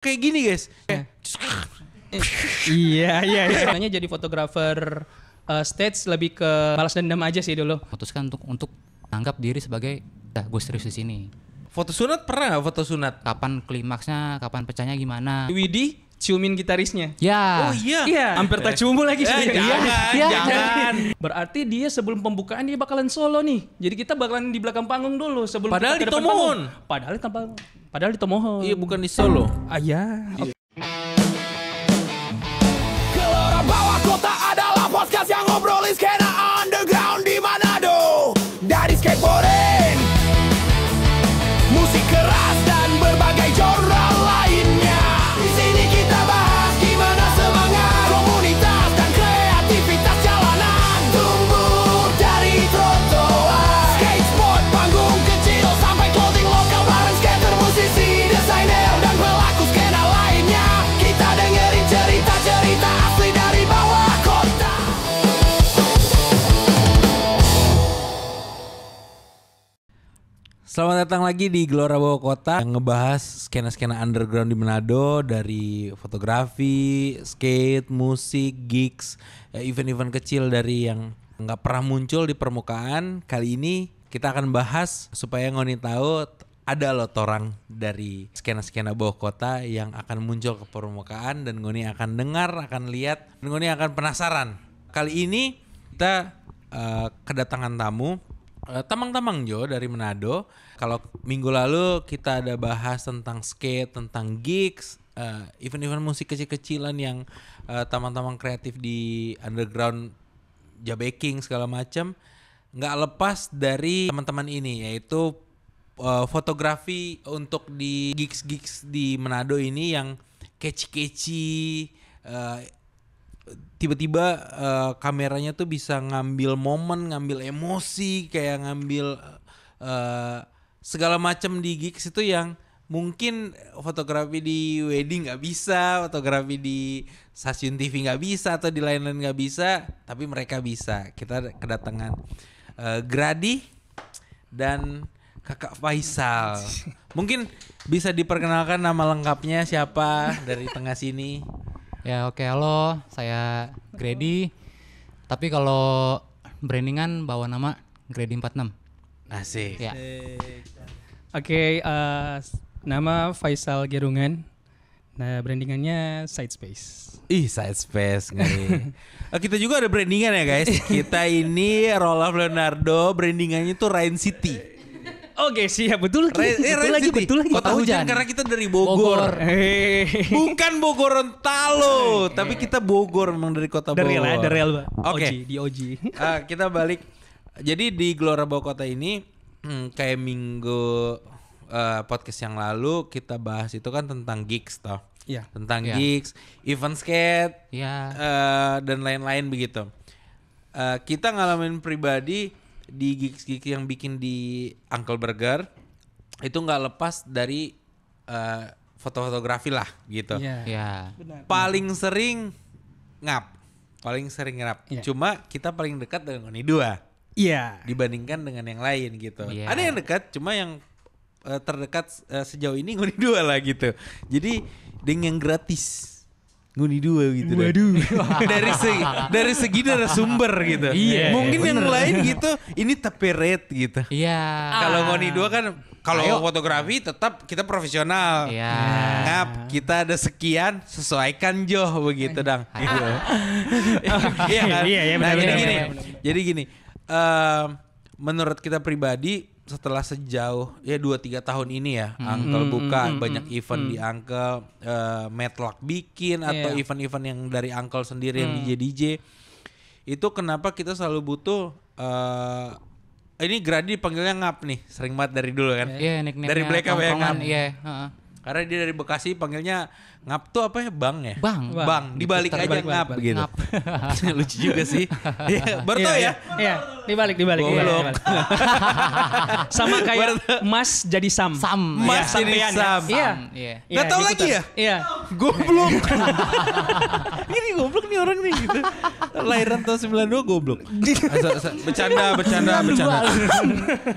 kayak gini guys. Iya. Sebenarnya jadi fotografer stage lebih ke balas dendam aja sih dulu. Memutuskan untuk anggap diri sebagai gue serius di sini. Foto sunat pernah nggak foto sunat? Kapan klimaksnya, kapan pecahnya gimana? Widi ciumin gitarisnya. Ya. Oh iya. Iya, hampir tak cium lagi sebenarnya. Jangan. Berarti dia sebelum pembukaan dia bakalan solo nih. Jadi kita bakalan di belakang panggung dulu sebelum Padahal kita di ke depan Tomohon. panggung. Padahal di Tomohon. Iya, bukan di Solo. Iya. Gelora Bawah Kota adalah podcast yang ngobrolin skena underground di Manado. Dari skateboarding, musik keras dan berbagai genre lainnya. Di sini kita bahas gimana semangat komunitas dan kreativitas jalanan tumbuh dari trotoar. Skateboard, panggung kecil sampai clothing lokal bareng skater, musisi, desainer dan pelaku skena lainnya. Kita dengerin cerita-cerita asli dari bawah kota. Selamat datang lagi di Gelora Bawah Kota yang ngebahas skena-skena underground di Manado, dari fotografi, skate, musik, gigs, event-event kecil dari yang nggak pernah muncul di permukaan. Kali ini kita akan bahas supaya Ngoni tahu ada loh torang dari skena-skena bawah kota yang akan muncul ke permukaan dan Ngoni akan dengar, akan lihat, dan Ngoni akan penasaran. Kali ini kita kedatangan tamu Tamang-Tamang Jo dari Manado. Kalau minggu lalu kita ada bahas tentang skate, tentang gigs, event-event musik kecil-kecilan yang tamang-tamang kreatif di underground, jabeking segala macam. Nggak lepas dari teman-teman ini, yaitu fotografi untuk di gigs-gigs di Manado ini yang catchy-catchy. Tiba-tiba kameranya tuh bisa ngambil momen, ngambil emosi, kayak ngambil segala macam di gigs itu yang mungkin fotografi di wedding nggak bisa, fotografi di stasiun TV nggak bisa, atau di lain-lain nggak bisa, tapi mereka bisa. Kita kedatangan Grady dan Kakak Faisal. Mungkin bisa diperkenalkan nama lengkapnya siapa dari tengah sini? Ya oke, halo, saya Grady. Tapi kalau brandingan bawa nama Grady 46. Asik. Ya. Oke, nama Faisal Gerungan. Nah, brandingannya Side Space. Ih, Side Space ngeri. Kita juga ada brandingan ya guys. Kita ini Rolf Leonardo, brandingannya tuh Rain City. Oke, siap, betul lagi. Kota hujan karena kita dari Bogor. Bukan Bogorontalo, tapi kita Bogor, memang dari kota Bogor. Dari real, Oke. di OG. Kita balik. Jadi di Gelora Bawah Kota ini kayak minggu podcast yang lalu kita bahas itu kan tentang gigs toh. Iya. Tentang Iya. gigs, event skate, Ya. dan lain-lain begitu. Kita ngalamin pribadi di gigs-gigs yang bikin di Uncle Burger itu nggak lepas dari foto-fotografi lah gitu. Iya. Ya. Paling sering ngap. Iya. Cuma kita paling dekat dengan Ngoni 2 Iya. dibandingkan dengan yang lain gitu. Iya. Ada yang dekat, cuma yang terdekat sejauh ini Ngoni 2 lah gitu. Jadi dengan yang gratis Ngoni 2 gitu. Waduh. dari segi narasumber gitu. Iya, Mungkin yang bener. lain gitu ini tapi rate gitu. Iya. Kalau Ngoni 2 kan kalau fotografi tetap kita profesional. Iya. Ngap, kita ada sekian, sesuaikan Joh begitu dang. Gitu. Iya kan? Iya, Nah, benar, jadi benar, gini. benar. Jadi gini. Menurut kita pribadi setelah sejauh ya 2-3 tahun ini ya, Uncle buka banyak event di Uncle, Matlock bikin atau Iya. event-event yang dari Uncle sendiri yang DJ. Itu kenapa kita selalu butuh ini Grady dipanggilnya Ngap nih, sering banget dari dulu kan. Iya, nickname-nya Dari Black Up ya, tongkrongan, Ngap. Iya, heeh. Karena dia dari Bekasi panggilnya Ngap tuh apa ya? Bang ya? Bang. Bang, dibalik aja Dibalik, Ngap balik. gitu. Ngap. Lucu juga sih. Iya, Berto ya? Iya, dibalik. Goblok. Sama kayak Mas jadi Sam. Sam. Mas Iya, jadi sampean ya. Sam. Iya. Iya. Nggak tahu lagi ya? Iya. Goblok. Ini goblok nih orang nih gitu. Lahiran tahun 92 goblok. Bercanda.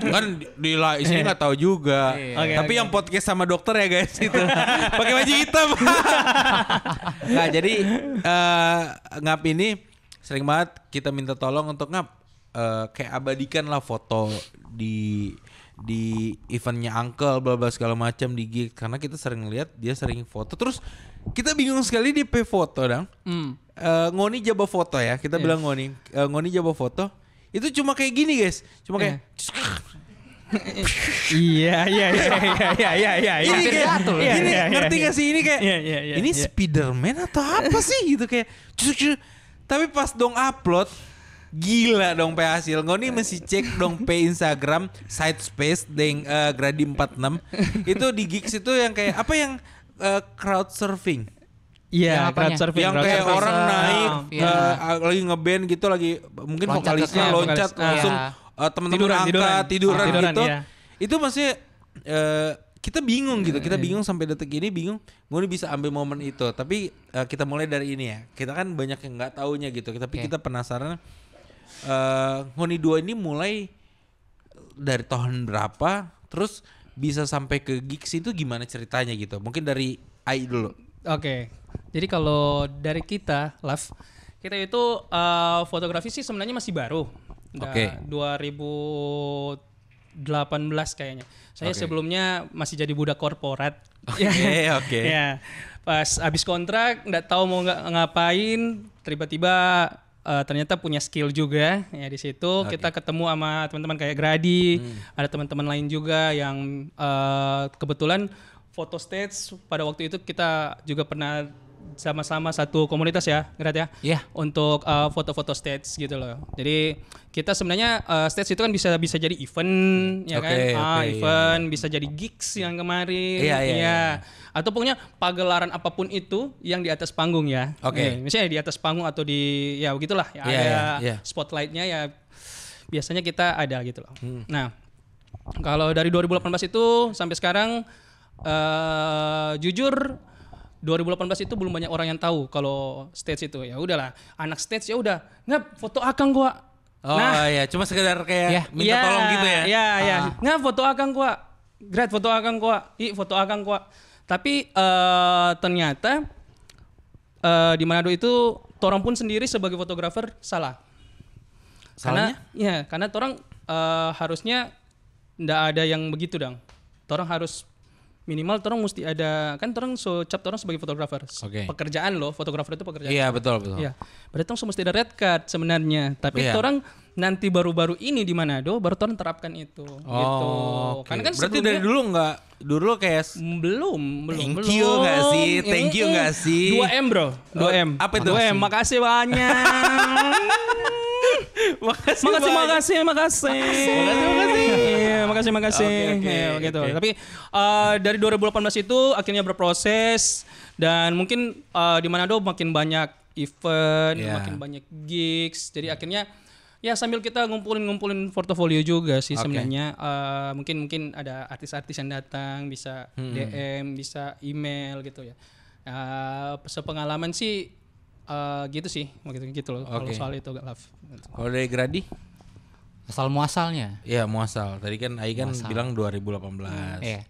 Kan di sini enggak tahu juga. Tapi yang podcast sama dokter ya guys itu. Pakai baju hitam. Nah, jadi Ngap ini sering banget kita minta tolong untuk Ngap kayak abadikan lah foto di eventnya Uncle bla bla segala macam di gig, karena kita sering lihat dia sering foto terus kita bingung sekali di foto dong. Ngoni jaba foto ya, kita bilang Ngoni jaba foto itu cuma kayak gini guys, cuma kayak Iya. Ini kayak ini ngerti gak sih ini kayak ini Spiderman atau apa sih gitu kayak tapi pas dong upload gila dong pe hasil. Ngoni mesti cek dong pe Instagram side space deng Gradi 46 itu di gigs itu yang kayak apa yang crowd surfing. Iya, crowd surfing. Yang kayak orang naik lagi ngeband gitu, lagi mungkin vokalisnya loncat langsung teman-teman angkat tiduran gitu. Iya. Itu maksudnya kita bingung gitu. Kita bingung sampai detik ini bingung Ngoni bisa ambil momen itu. Tapi kita mulai dari ini ya. Kita kan banyak yang enggak taunya gitu. Tapi kita penasaran Ngoni 2 ini mulai dari tahun berapa, terus bisa sampai ke gigs itu gimana ceritanya gitu. Mungkin dari Ai dulu. Oke. Jadi kalau dari kita, Love, kita itu fotografi sih sebenarnya masih baru. Oke. 2018 kayaknya. Saya sebelumnya masih jadi budak korporat. Oke. Ya. Pas abis kontrak nggak tahu mau ngapain, tiba-tiba ternyata punya skill juga ya di situ. Kita ketemu sama teman-teman kayak Gradi, ada teman-teman lain juga yang kebetulan foto stage pada waktu itu kita juga pernah sama-sama satu komunitas ya, Grad ya. Iya. Untuk foto-foto stage gitu loh. Jadi kita sebenarnya stage itu kan bisa jadi event ya kan. Event bisa jadi gigs yang kemarin. Iya. Atau pokoknya pagelaran apapun itu yang di atas panggung ya. Misalnya di atas panggung atau di ya begitulah ya ada spotlightnya ya biasanya kita ada gitu loh. Nah, kalau dari 2018 itu sampai sekarang jujur 2018 itu belum banyak orang yang tahu kalau stage itu. Ya udahlah, anak stage ya udah, Ngap foto akang gua. Cuma sekedar kayak minta tolong gitu ya. Iya. Ngap foto akang gua. Grad foto akang gua. Foto akang gua. Tapi ternyata di Manado itu torang pun sendiri sebagai fotografer salah. Salahnya? Karena torang harusnya ndak ada yang begitu dong. Torang harus minimal torang mesti ada, kan torang cap torang sebagai fotografer. Pekerjaan loh, fotografer itu pekerjaan. Iya, betul. Iya. Berarti torang mesti ada red card sebenarnya. Tapi torang nanti baru-baru ini di Manado baru torang terapkan itu gitu. Karena kan berarti dari dulu enggak dulu kayak belum. Thank you enggak sih? Thank you enggak sih? 2M bro. 2M. Apa itu? 2M. Makasih banyak. Makasih. Gitu. Tapi dari 2018 itu akhirnya berproses dan mungkin di Manado makin banyak event, makin banyak gigs. Jadi akhirnya ya sambil kita ngumpulin portofolio juga sih sebenarnya. Mungkin ada artis-artis yang datang, bisa DM, bisa email gitu ya. Sepengalaman sih gitu sih, gitu loh. Kalau soal itu gak love. Kalau dari Gradi? Asal muasalnya. Iya, muasal. Tadi kan Ai kan bilang 2018. Iya.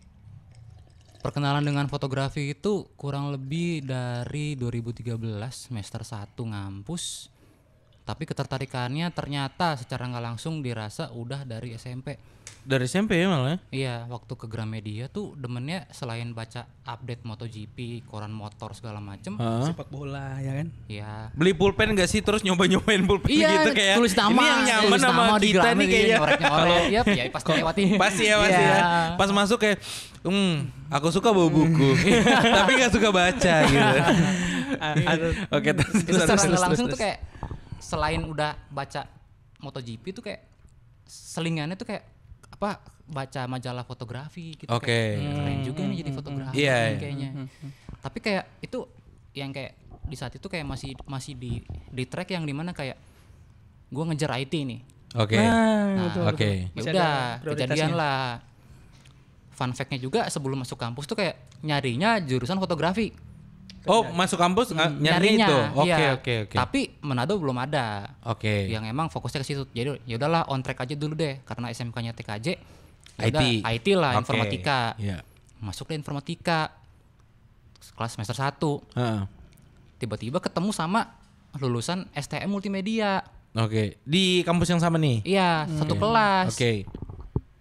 Perkenalan dengan fotografi itu kurang lebih dari 2013 semester 1 ngampus. Tapi ketertarikannya ternyata secara nggak langsung dirasa udah dari SMP. Dari SMP ya malah? Iya, waktu ke Gramedia tuh demennya selain baca update MotoGP, koran motor segala macem. Sepak bola ya kan? Iya. Beli pulpen gak sih terus nyobain pulpen Iya, gitu kayak tulis nama, ini yang nyaman sama di kita nih kayaknya. Kalau ya pasti lewati. Pasti ya. Pas masuk kayak aku suka bawa buku tapi gak suka baca gitu. Oke, itu secara nggak langsung tuh kayak selain udah baca MotoGP tuh kayak selingannya tuh kayak apa baca majalah fotografi gitu. Keren juga nih jadi fotografi kayaknya. Tapi kayak itu yang kayak di saat itu kayak masih di track yang dimana kayak gue ngejar IT nih. Ya udah kejadian lah. Fun fact-nya juga sebelum masuk kampus tuh kayak nyarinya jurusan fotografi. Oh, masuk kampus nyari nyarinya. itu. Iya. Oke. Tapi Manado belum ada. Oke. Yang emang fokusnya ke situ. Jadi ya udahlah on track aja dulu deh karena SMK-nya TKJ. IT. IT lah, Oke. informatika. Iya. Masuk deh informatika. Kelas semester 1. Heeh. Tiba-tiba ketemu sama lulusan STM multimedia. Oke. Di kampus yang sama nih. Iya, satu kelas. Oke.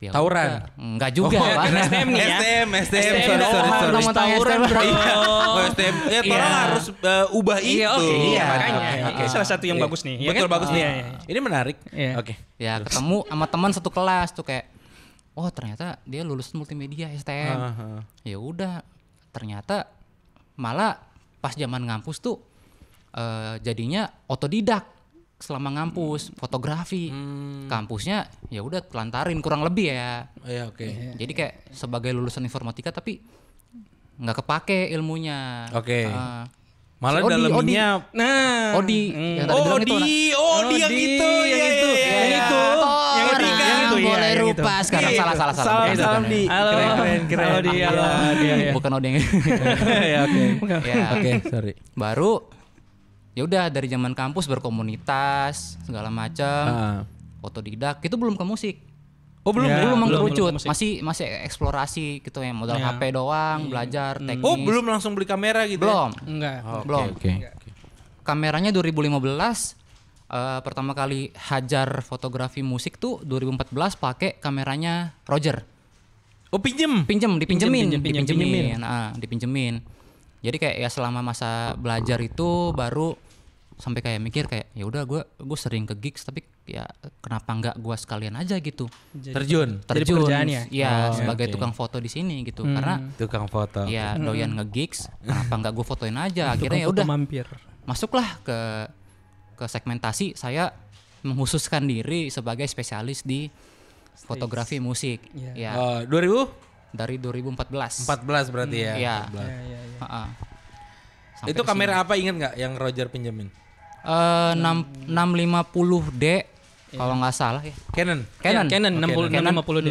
Ya Tauran? udah. Enggak juga, Pak. kan STM nih ya. STM. Sorry. Ngomong tentang Tauran, STM, bro. Oh, STM. Ya, orang harus ubah itu. Iya, oke. Iya, Makanya. makanya. Ini salah satu yang Iya. bagus nih. ya Betul, kan? bagus nih. Iya, iya. Ini menarik. Iya. Oke. Ya ketemu sama teman satu kelas tuh kayak, oh ternyata dia lulusan multimedia STM. Ya udah, ternyata malah pas zaman ngampus tuh jadinya otodidak selama ngampus fotografi. Kampusnya ya udah telantarin kurang lebih ya. Iya, oke. Jadi kayak sebagai lulusan informatika tapi nggak kepake ilmunya. Oke. Ah. Malah Si Odi, dalamnya Nah. Odi yang tadi bilang itu. Odi yang itu, yang itu, yang itu, yang Orang ketiga, yang itu, boleh iya, yang itu. rupa sekarang Iya, salah. salam Itu salam kan. di. Halo. Keren. Halo, Di. Halo. Iya. Bukan odeng. Ya, oke. Ya. Oke, sorry. Baru ya udah dari zaman kampus berkomunitas segala macam. Otodidak itu belum ke musik. Oh, belum Ya, ya? belum belum mengerucut, ke musik. masih eksplorasi gitu ya, modal Ya. HP doang, belajar teknis. Oh, belum langsung beli kamera gitu. Belum. Enggak. Belum. Oke. Kameranya 2015 pertama kali hajar fotografi musik tuh 2014 pakai kameranya Roger. Oh, pinjem. Dipinjemin. Pinjemin. Nah, dipinjemin. Jadi kayak ya selama masa belajar itu baru sampai kayak mikir kayak ya udah gue sering ke gigs tapi ya kenapa nggak gue sekalian aja gitu. Terjun. Jadi pekerjaan ya? Iya, Oh, sebagai oke. tukang foto di sini gitu. Karena Tukang foto. ya doyan nge-gigs, kenapa nggak gue fotoin aja. Akhirnya ya Tukang udah foto mampir. masuklah ke segmentasi. Saya menghususkan diri sebagai spesialis di fotografi musik. Iya. Ya, 2014 dari 2014. berarti ya. Iya. 14. Heeh. Sampai Itu ke kamera apa ingat nggak yang Roger pinjemin? 650D kalau nggak salah ya. Canon. Canon. Canon Oke, 60 50 D.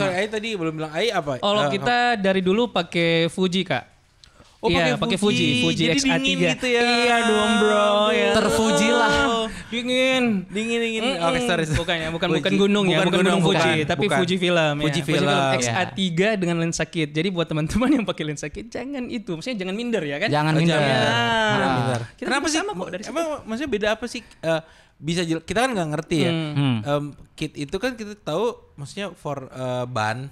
Ai tadi belum bilang Ai apa? Kalau kita dari dulu pakai Fuji, Kak. Oh, Iya, pakai Fuji Jadi X-A3. dingin gitu ya. Iya dong, bro. Ya. Terfuji lah. Dingin. Dingin. Oke, sorry. Bukan ya, bukan Fuji. gunung ya, bukan gunung Fuji, bukan, tapi bukan. Fuji Film ya. Fuji Film. X-A3 dengan lensa kit. Jadi buat teman-teman yang pakai lensa kit jangan itu, maksudnya jangan minder ya kan? Jangan Oh, minder. jangan. Nah. Bentar. Kita Kenapa juga sih? sama kok dari situ. Emang maksudnya beda apa sih? Bisa kita kan nggak ngerti ya. Kit itu kan kita tahu maksudnya for ban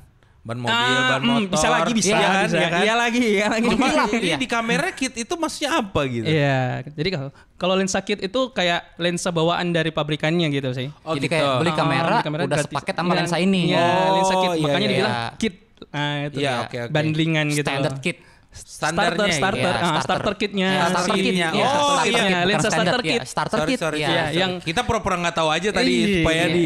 mobil, ban motor. Bisa lagi, bisa. Iya kan? bisa. Iya kan? Iya lagi. Cuma Iya. ini di kamera kit itu maksudnya apa gitu? Iya, jadi kalau lensa kit itu kayak lensa bawaan dari pabrikannya gitu sih. Oh, Jadi gitu. kayak beli kamera, beli udah gratis. sepaket sama Iya, lensa ini. Iya, lensa kit. iya, Makanya iya. dibilang Iya. kit. Nah, itu Iya, ya. oke. Bandingan gitu. Standard kit. Standarnya starter, gitu. Iya, starter kitnya. Ya, starter si- kitnya. Iya, Oh, starter iya. kitnya, lensa Bukan starter standar, kit. ya, starter kit. Sorry. Iya. yang Kita pura-pura nggak tahu aja tadi Iya, supaya di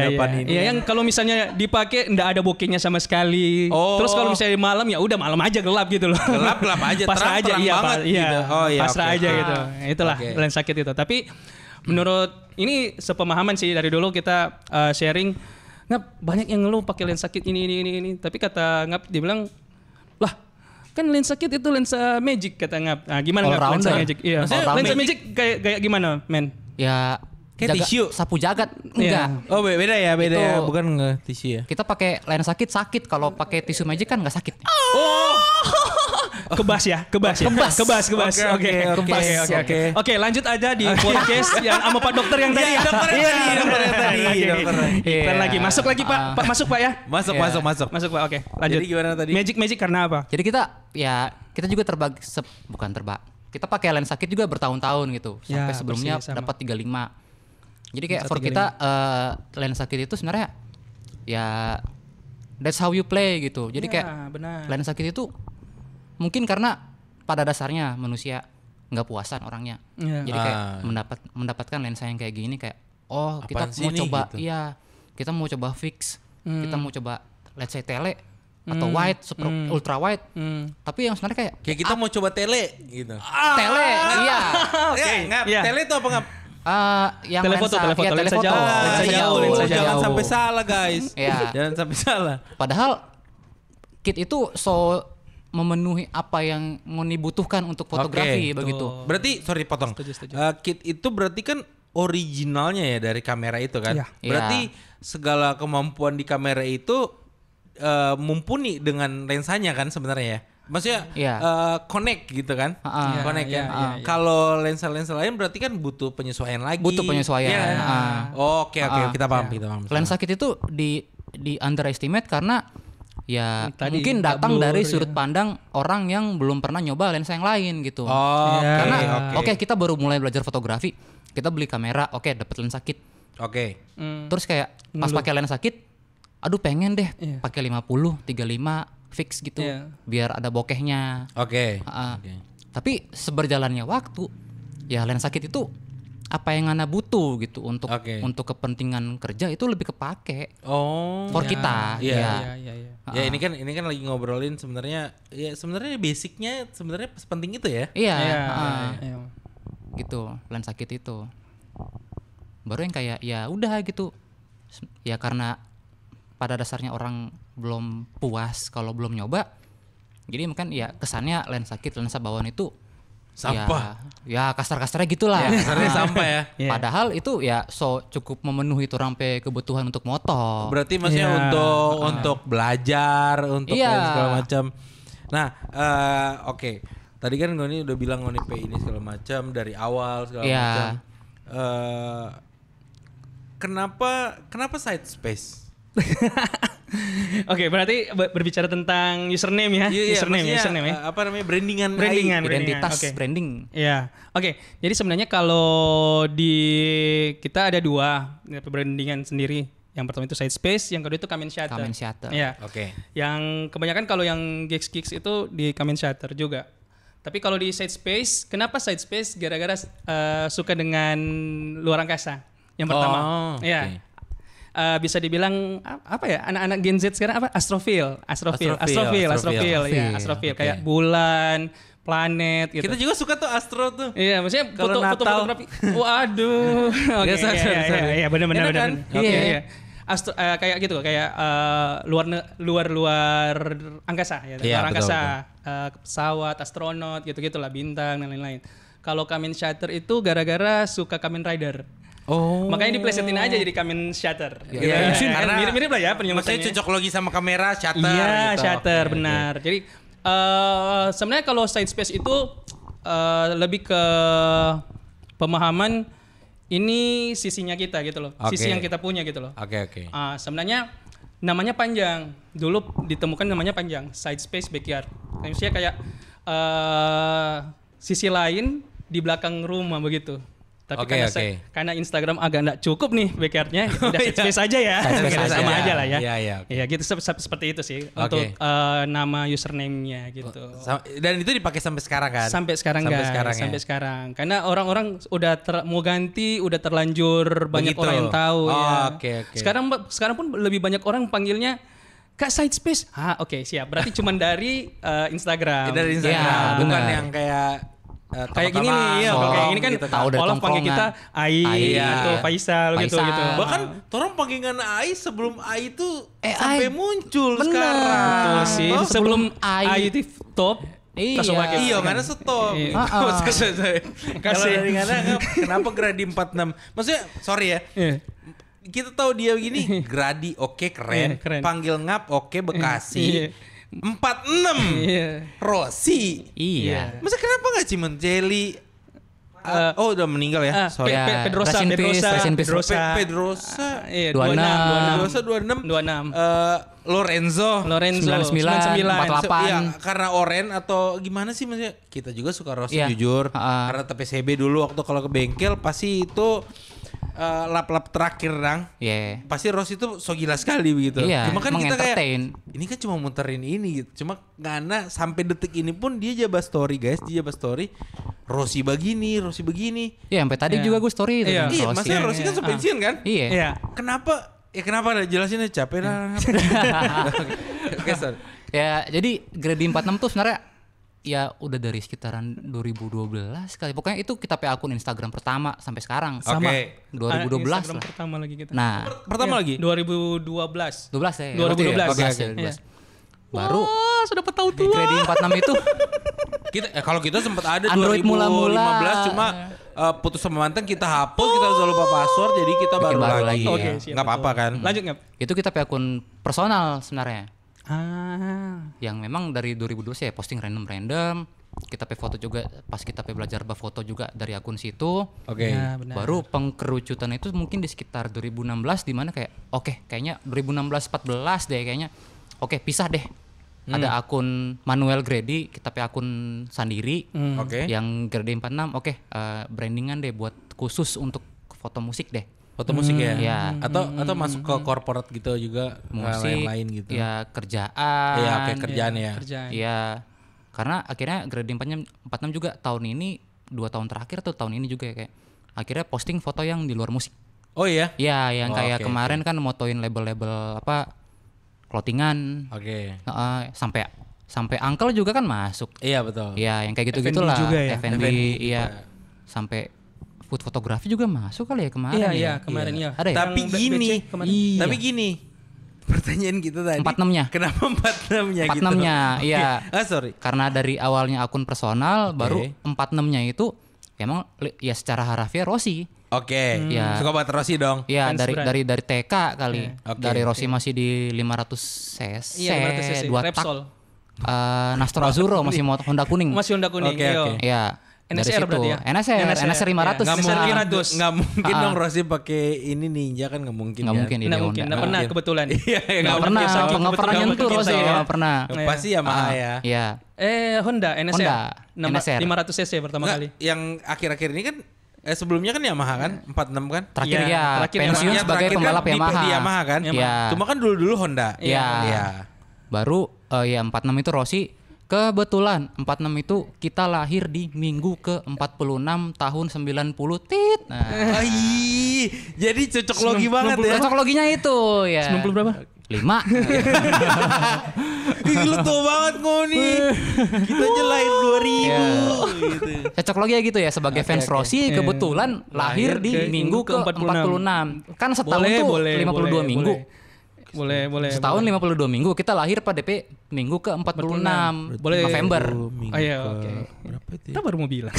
depan iya. ini. Iya, yang kalau misalnya dipakai nggak ada bokehnya sama sekali. Oh. Terus kalau misalnya malam ya udah malam aja gelap gitu loh. Gelap aja, pasrah aja, terang iya, banget iya. gitu. Oh, iya, pasrah oke. aja gitu. Itulah Oke. lensa kit itu. Tapi menurut ini sepemahaman sih dari dulu kita sharing, Ngap banyak yang ngeluh pakai lensa kit ini. Tapi kata Ngap dia bilang, lah kan lensa kit itu lensa magic kata Ngap. Nah, gimana Ngap lensa All-rounder. magic? Iya. All-rounder. Lensa magic kayak gimana, men? Ya Kayak tisu. sapu jagat Iya. enggak. Oh, beda ya, Itu- ya. Bukan tisu ya. Kita pakai lensa kit sakit, kalau pakai tisu magic kan nggak sakit. Kebas ya, kebas. Oke, Oke, oke. Oke, lanjut aja di podcast yang sama Pak Dokter yang tadi. dokter yang tadi. Oke. Dokter. Iklan lagi. Masuk lagi Pak. Pak masuk Pak ya. Masuk. Masuk Pak. Oke, lanjut. Jadi gimana tadi? Magic karena apa? Jadi kita juga kita pakai lensa kit juga bertahun-tahun gitu. Ya, Sampai sebelumnya persis, sama. dapat 35. Jadi kayak Lensa for kita lensa kit itu sebenarnya ya that's how you play gitu. Jadi Ya, kayak benar. lensa kit itu mungkin karena pada dasarnya manusia nggak puasan orangnya. Ya. Jadi kayak mendapatkan lensa yang kayak gini kayak kita Apaan sih mau nih, coba gitu. kita mau coba fix, kita mau coba let's say tele atau wide, super ultra wide. Tapi yang sebenarnya kayak Kita mau coba tele gitu. tele, iya. Ngap. Iya. Tele itu apa ngap? Yang Telefoto, lensa, telefoto, iya, lensa telefoto, jauh, lensa jauh, lensa Jangan jauh. sampai salah guys. Iya. Jangan sampai salah. Padahal kit itu memenuhi apa yang Ngoni butuhkan untuk fotografi begitu. Berarti sorry potong. Setuju. Kit itu berarti kan originalnya ya dari kamera itu kan. Iya. Berarti segala kemampuan di kamera itu mumpuni dengan lensanya kan sebenarnya ya. Maksudnya connect gitu kan. Connect kan. Kalau lensa-lensa lain berarti kan butuh penyesuaian lagi. Butuh penyesuaian. Oke, kita paham. Lensa kit itu di underestimate karena ya Tadi mungkin datang blur, dari sudut pandang orang yang belum pernah nyoba lensa yang lain gitu. Karena kita baru mulai belajar fotografi, kita beli kamera, dapat lensa kit. Terus kayak pas pakai lensa kit, aduh pengen deh pakai 50, 35 fix gitu, biar ada bokehnya. Tapi seberjalannya waktu, ya lensa kit itu apa yang Ana butuh gitu untuk kepentingan kerja itu lebih kepake. For kita. Ya ini kan lagi ngobrolin sebenarnya basicnya sebenarnya sepenting itu ya. Gitu lensa kit itu. Baru yang kayak ya udah gitu. Ya karena pada dasarnya orang belum puas kalau belum nyoba. Jadi mungkin ya kesannya lensa kit, lensa bawaan itu sampah. Ya kasar-kasarnya gitulah. Kasarnya sampah ya. Padahal itu ya cukup memenuhi tuh sampai kebutuhan untuk moto. Berarti maksudnya untuk belajar, untuk segala macam. Nah, tadi kan Ngoni udah bilang Ngoni P ini segala macam dari awal segala macam. Kenapa side space? Berarti berbicara tentang username ya. Username ya. Apa namanya? Brandingan. Identitas branding. Iya. Jadi sebenarnya kalau di kita ada 2 brandingan sendiri. Yang pertama itu side space, yang kedua itu comment shutter. Iya. Yang kebanyakan kalau yang gigs itu di comment shutter juga. Tapi kalau di side space, kenapa side space? Gara-gara suka dengan luar angkasa. Yang pertama. Bisa dibilang apa ya, anak-anak Gen Z sekarang apa, astrofil kayak bulan, planet gitu. Kita juga suka tuh astro tuh. Iya, maksudnya fotografi. Waduh. Iya benar. Iya. Astro, kayak gitu, kayak luar angkasa ya, luar angkasa, pesawat, astronot gitu-gitulah, bintang dan lain-lain. Kalau Kamen Shutter itu gara-gara suka Kamen Rider. Makanya diplesetin aja jadi Kamen Shutter. Karena mirip-mirip lah ya penyebutannya. Maksudnya cocok logi sama kamera shutter. Iya, gitu. Shutter benar. Jadi sebenarnya kalau side space itu lebih ke pemahaman ini sisinya kita gitu loh. Sisi yang kita punya gitu loh. Sebenarnya namanya panjang. Dulu ditemukan namanya panjang, side space backyard. Maksudnya kayak sisi lain di belakang rumah begitu. Tapi karena Instagram agak nggak cukup nih backyardnya, udah side space aja ya. Sama aja lah ya. Iya gitu, seperti itu sih untuk nama username-nya gitu. Dan itu dipakai sampai sekarang kan? Sampai sekarang. Karena orang-orang udah mau ganti, udah terlanjur banyak orang yang tahu ya. Sekarang pun lebih banyak orang panggilnya Kak side space. Siap. Berarti cuma dari Instagram. Dari Instagram. Bukan yang kayak kayak gini nih ya, kayak gini kan gitu Olaf panggil kita Ai atau Faisal gitu. Bahkan orang panggilan Ai sebelum Ai itu sampai muncul sekarang. Betul sih. Sebelum Ai itu top. Iya, karena stop. Kalau dari kenapa Gradi 46? Maksudnya sorry ya. Kita tahu dia begini, Gradi keren. Panggil Ngap Bekasi. 46 Rossi. Iya. Masa kenapa nggak Cimon Jelly? Udah meninggal ya. Sorry. Pedrosa. 26. Lorenzo 99 48. Ya, karena Oren atau gimana sih maksudnya? Kita juga suka Rossi jujur. Karena TPCB dulu waktu kalau ke bengkel pasti itu lap-lap terakhir pasti Rossi itu so gila sekali begitu. Cuma kan kita kayak ini kan cuma muterin ini gitu. Cuma karena sampai detik ini pun dia jabat story guys, Rossi begini. Iya, sampai tadi juga gue story itu. Iya, maksudnya Rossi kan pensiun kan? Iya. Kenapa jelasin capek lah. Ya, jadi Gradi 46 tuh sebenarnya ya udah dari sekitaran 2012 kali. Pokoknya itu kita pakai akun Instagram pertama sampai sekarang. Sama. 2012 Instagram lah. Pertama lagi kita. Nah, pertama lagi 2012. 12 ya. 2012. Baru sudah tahu tua. Grady 46 itu Kalau kita sempat ada Android 2015 mula-mula. cuma putus sama mantan kita hapus, kita harus lupa password, jadi kita Bikin baru baru lagi. lagi. Oke, Ya. siap, Nggak apa-apa kan? Lanjut nggak? itu kita pakai akun personal sebenarnya. Ah. Yang memang dari 2012 ya posting random. Kita pakai foto juga pas kita pakai belajar berfoto juga dari akun situ. Oke. Ya, benar. Baru pengkerucutan itu mungkin di sekitar 2016 di mana kayak oke, kayaknya 2016-14 deh kayaknya. Oke, pisah deh. Ada akun Manuel Grady, kita pakai akun sendiri. Oke. Yang Grady 46, oke, brandingan deh buat khusus untuk foto musik deh. Foto musik ya? Iya. Atau masuk ke corporate gitu juga, Musik, lain gitu. ya kerjaan. Iya, oke, kerjaan ya. Kerjaan. Iya. Karena akhirnya Grady 46 juga tahun ini 2 tahun terakhir tuh tahun ini juga ya kayak akhirnya posting foto yang di luar musik. Oh iya? Iya, yang Oh, kayak oke, kemarin kan motoin label-label apa clothingan. Oke. Sampai Uncle juga kan masuk. Iya betul. Iya, yang kayak F&B gitu-gitulah. juga ya? F&B, F&B iya. juga. Sampai food fotografi juga masuk kali ya kemarin Iya, ya. iya, kemarin ya. Ada ya? Tapi Yang gini, BC kemarin. Iya. tapi gini. Pertanyaan kita tadi. 46-nya. Kenapa 46-nya gitu? 46-nya, iya. Sorry. Karena dari awalnya akun personal, baru 46-nya itu emang ya secara harafiah Rossi. Oke. Iya. Suka banget Rossi dong. Ya Fans dari brand. dari TK kali. Oke. Dari Rossi masih di 500 cc, Iya, 500 cc, 2 tak. Repsol. Nastro Azzurro masih Honda kuning. Masih Honda kuning. Oke, iya. oke. Iya. dari NSR situ. berarti ya? NSR 500. Nggak Nggak mungkin. mungkin, 500. nggak mungkin dong Rossi pakai ini Ninja kan nggak mungkin. Nggak kan? mungkin ini Nggak Honda. mungkin, nggak pernah mungkin. kebetulan. Iya, Nggak pernah, nggak pernah nyentuh Rossi, nggak pernah. Pasti Yamaha ya. Iya. Honda, NSR. Honda, NSR. 500 cc pertama Nggak, kali. yang akhir-akhir ini kan sebelumnya kan Yamaha kan 46 kan. Terakhir Iya, ya terakhir pensiun Yang sebagai terakhir pembalap kan Yamaha. Di Yamaha kan. Iya. Cuma kan dulu Honda. Iya. Iya. Baru ya 46 itu Rossi. Kebetulan 46 itu kita lahir di minggu ke-46 tahun 90 tit. Nah, Ai, jadi cocok logi banget ya. cocok loginya itu ya. 90 berapa? 5. Ih, lu tua banget Ngoni. Kita aja lahir 2000 Iya. gitu. Cocok logi ya gitu ya sebagai fans Rossi kebetulan lahir di ke minggu ke-46. Kan setahun Boleh, tuh boleh, 52 boleh, minggu. Boleh. Setahun 52 minggu, kita lahir pada DP minggu ke-46 Boleh. November. Oh iya, oke. Berapa itu? Kita baru mau bilang.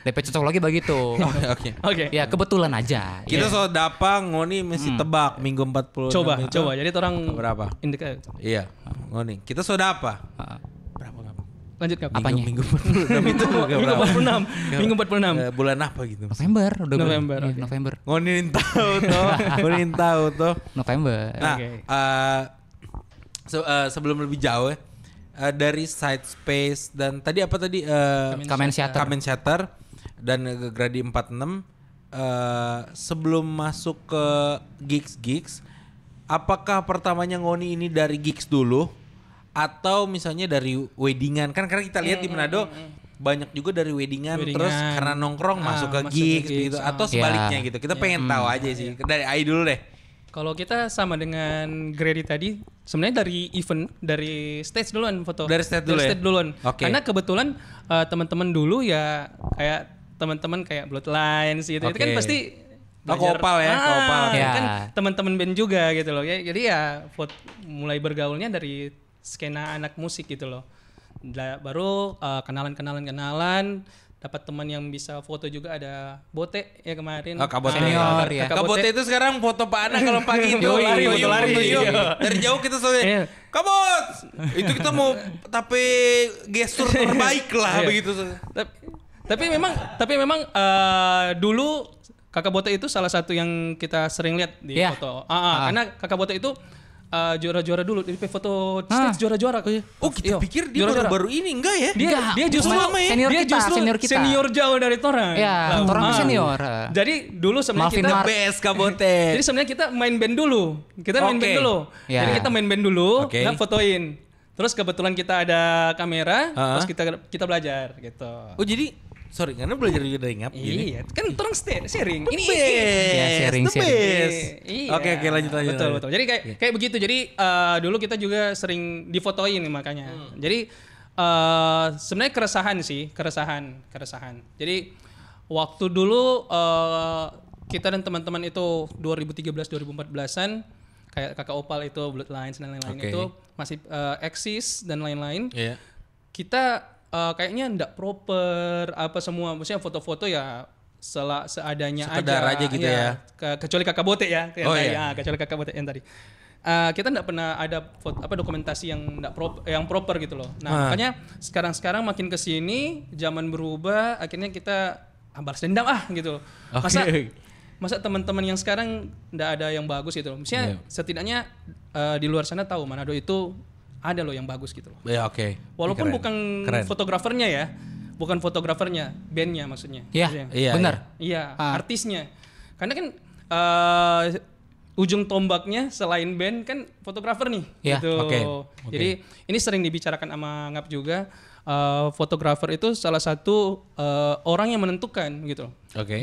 DP cocok logi begitu. Oke. Oke. Ya kebetulan aja. Kita soal dapang Ngoni mesti tebak minggu 40. Coba. Jadi orang Berapa? Iya, Ngoni. Kita soda apa? Berapa kamu? Lanjut Kap. Apanya? Minggu 46 itu Minggu 46. Minggu 46. bulan apa gitu? November udah November, Iya, oke. November. Ngoni tahu tuh. Ngoni tahu tuh. November. Nah, Oke. sebelum lebih jauh ya, dari Side Space dan tadi apa tadi? Kamen Shatter. Kamen Shatter dan Grady 46 sebelum masuk ke gigs, apakah pertamanya Ngoni ini dari gigs dulu atau misalnya dari weddingan? Kan karena kita lihat di Manado banyak juga dari weddingan terus karena nongkrong masuk ke masuk ke gigs gigs, gitu atau sebaliknya Ya. gitu. Kita pengen tahu aja sih. Dari Ai dulu deh. Kalau kita sama dengan Grady tadi, sebenarnya dari event, dari stage duluan foto. Dari stage dulu ya? duluan. Oke. Karena kebetulan teman-teman dulu ya kayak teman-teman kayak Bloodlines gitu. Itu kan Oke. pasti Kopal ya, kopal. Ya. Kan teman-teman band juga gitu loh. Ya, jadi ya mulai bergaulnya dari skena anak musik gitu loh. Baru kenalan, dapat teman yang bisa foto juga, ada Bote ya kemarin. Oh, Kak Bote. Senior, ya. Kak Bote itu sekarang foto Pak Ana kalau pagi itu Yoi, lari, foto lari. Iya. Dari jauh kita soalnya, Iya. Kak Bot, itu kita mau tapi gestur terbaik lah Iya. begitu. Tapi memang dulu Kakak Bote itu salah satu yang kita sering lihat di Iya. foto. Karena Kakak Bote itu juara-juara dulu di foto stage juara-juara kayaknya. Oh, kita pikir dia juara-juara. baru-baru ini enggak ya? Dia justru Lama ya? Senior dia kita, justru senior kita. senior jauh dari torang. Ya, torang tuh senior. Jadi dulu sebenarnya Malvin kita Mark. Best Kak Bote. jadi sebenarnya kita main band dulu. Kita main Oke. band dulu. Ya. Jadi kita main band dulu, Oke. kita fotoin. Terus kebetulan kita ada kamera, Ah. terus kita belajar gitu. Oh, jadi sorry, karena belajar juga dari ngap gini. Iya, kan orang sharing. Ini Ya, sharing. Iya. Oke, lanjut. Betul. Jadi kayak begitu. Jadi dulu kita juga sering difotoin makanya. Jadi sebenarnya keresahan. Jadi waktu dulu kita dan teman-teman itu 2013-2014an kayak Kakak Opal itu, Bloodlines dan lain-lain Oke. itu masih eksis dan lain-lain. Iya. Kita kayaknya nggak proper apa semua, maksudnya foto-foto ya seadanya Sekedar aja gitu ya. Kecuali Kakak Bote ya, yang Oh, tadi, iya. kecuali Kakak Bote yang tadi. Kita nggak pernah ada dokumentasi yang yang proper gitu loh. Nah makanya sekarang makin kesini zaman berubah, akhirnya kita balas dendam gitu. Masa teman-teman yang sekarang nggak ada yang bagus gitu loh. Maksudnya setidaknya di luar sana tahu Manado itu ada loh yang bagus gitu loh. Ya oke. Walaupun Keren. bukan Keren. fotografernya ya, bukan fotografernya, bandnya maksudnya. Iya, Maksudnya. Iya, benar. Iya, artisnya. Karena kan ujung tombaknya selain band kan fotografer nih. Iya, Gitu. oke. Jadi ini sering dibicarakan sama Ngap juga. Fotografer itu salah satu orang yang menentukan gitu. Oke.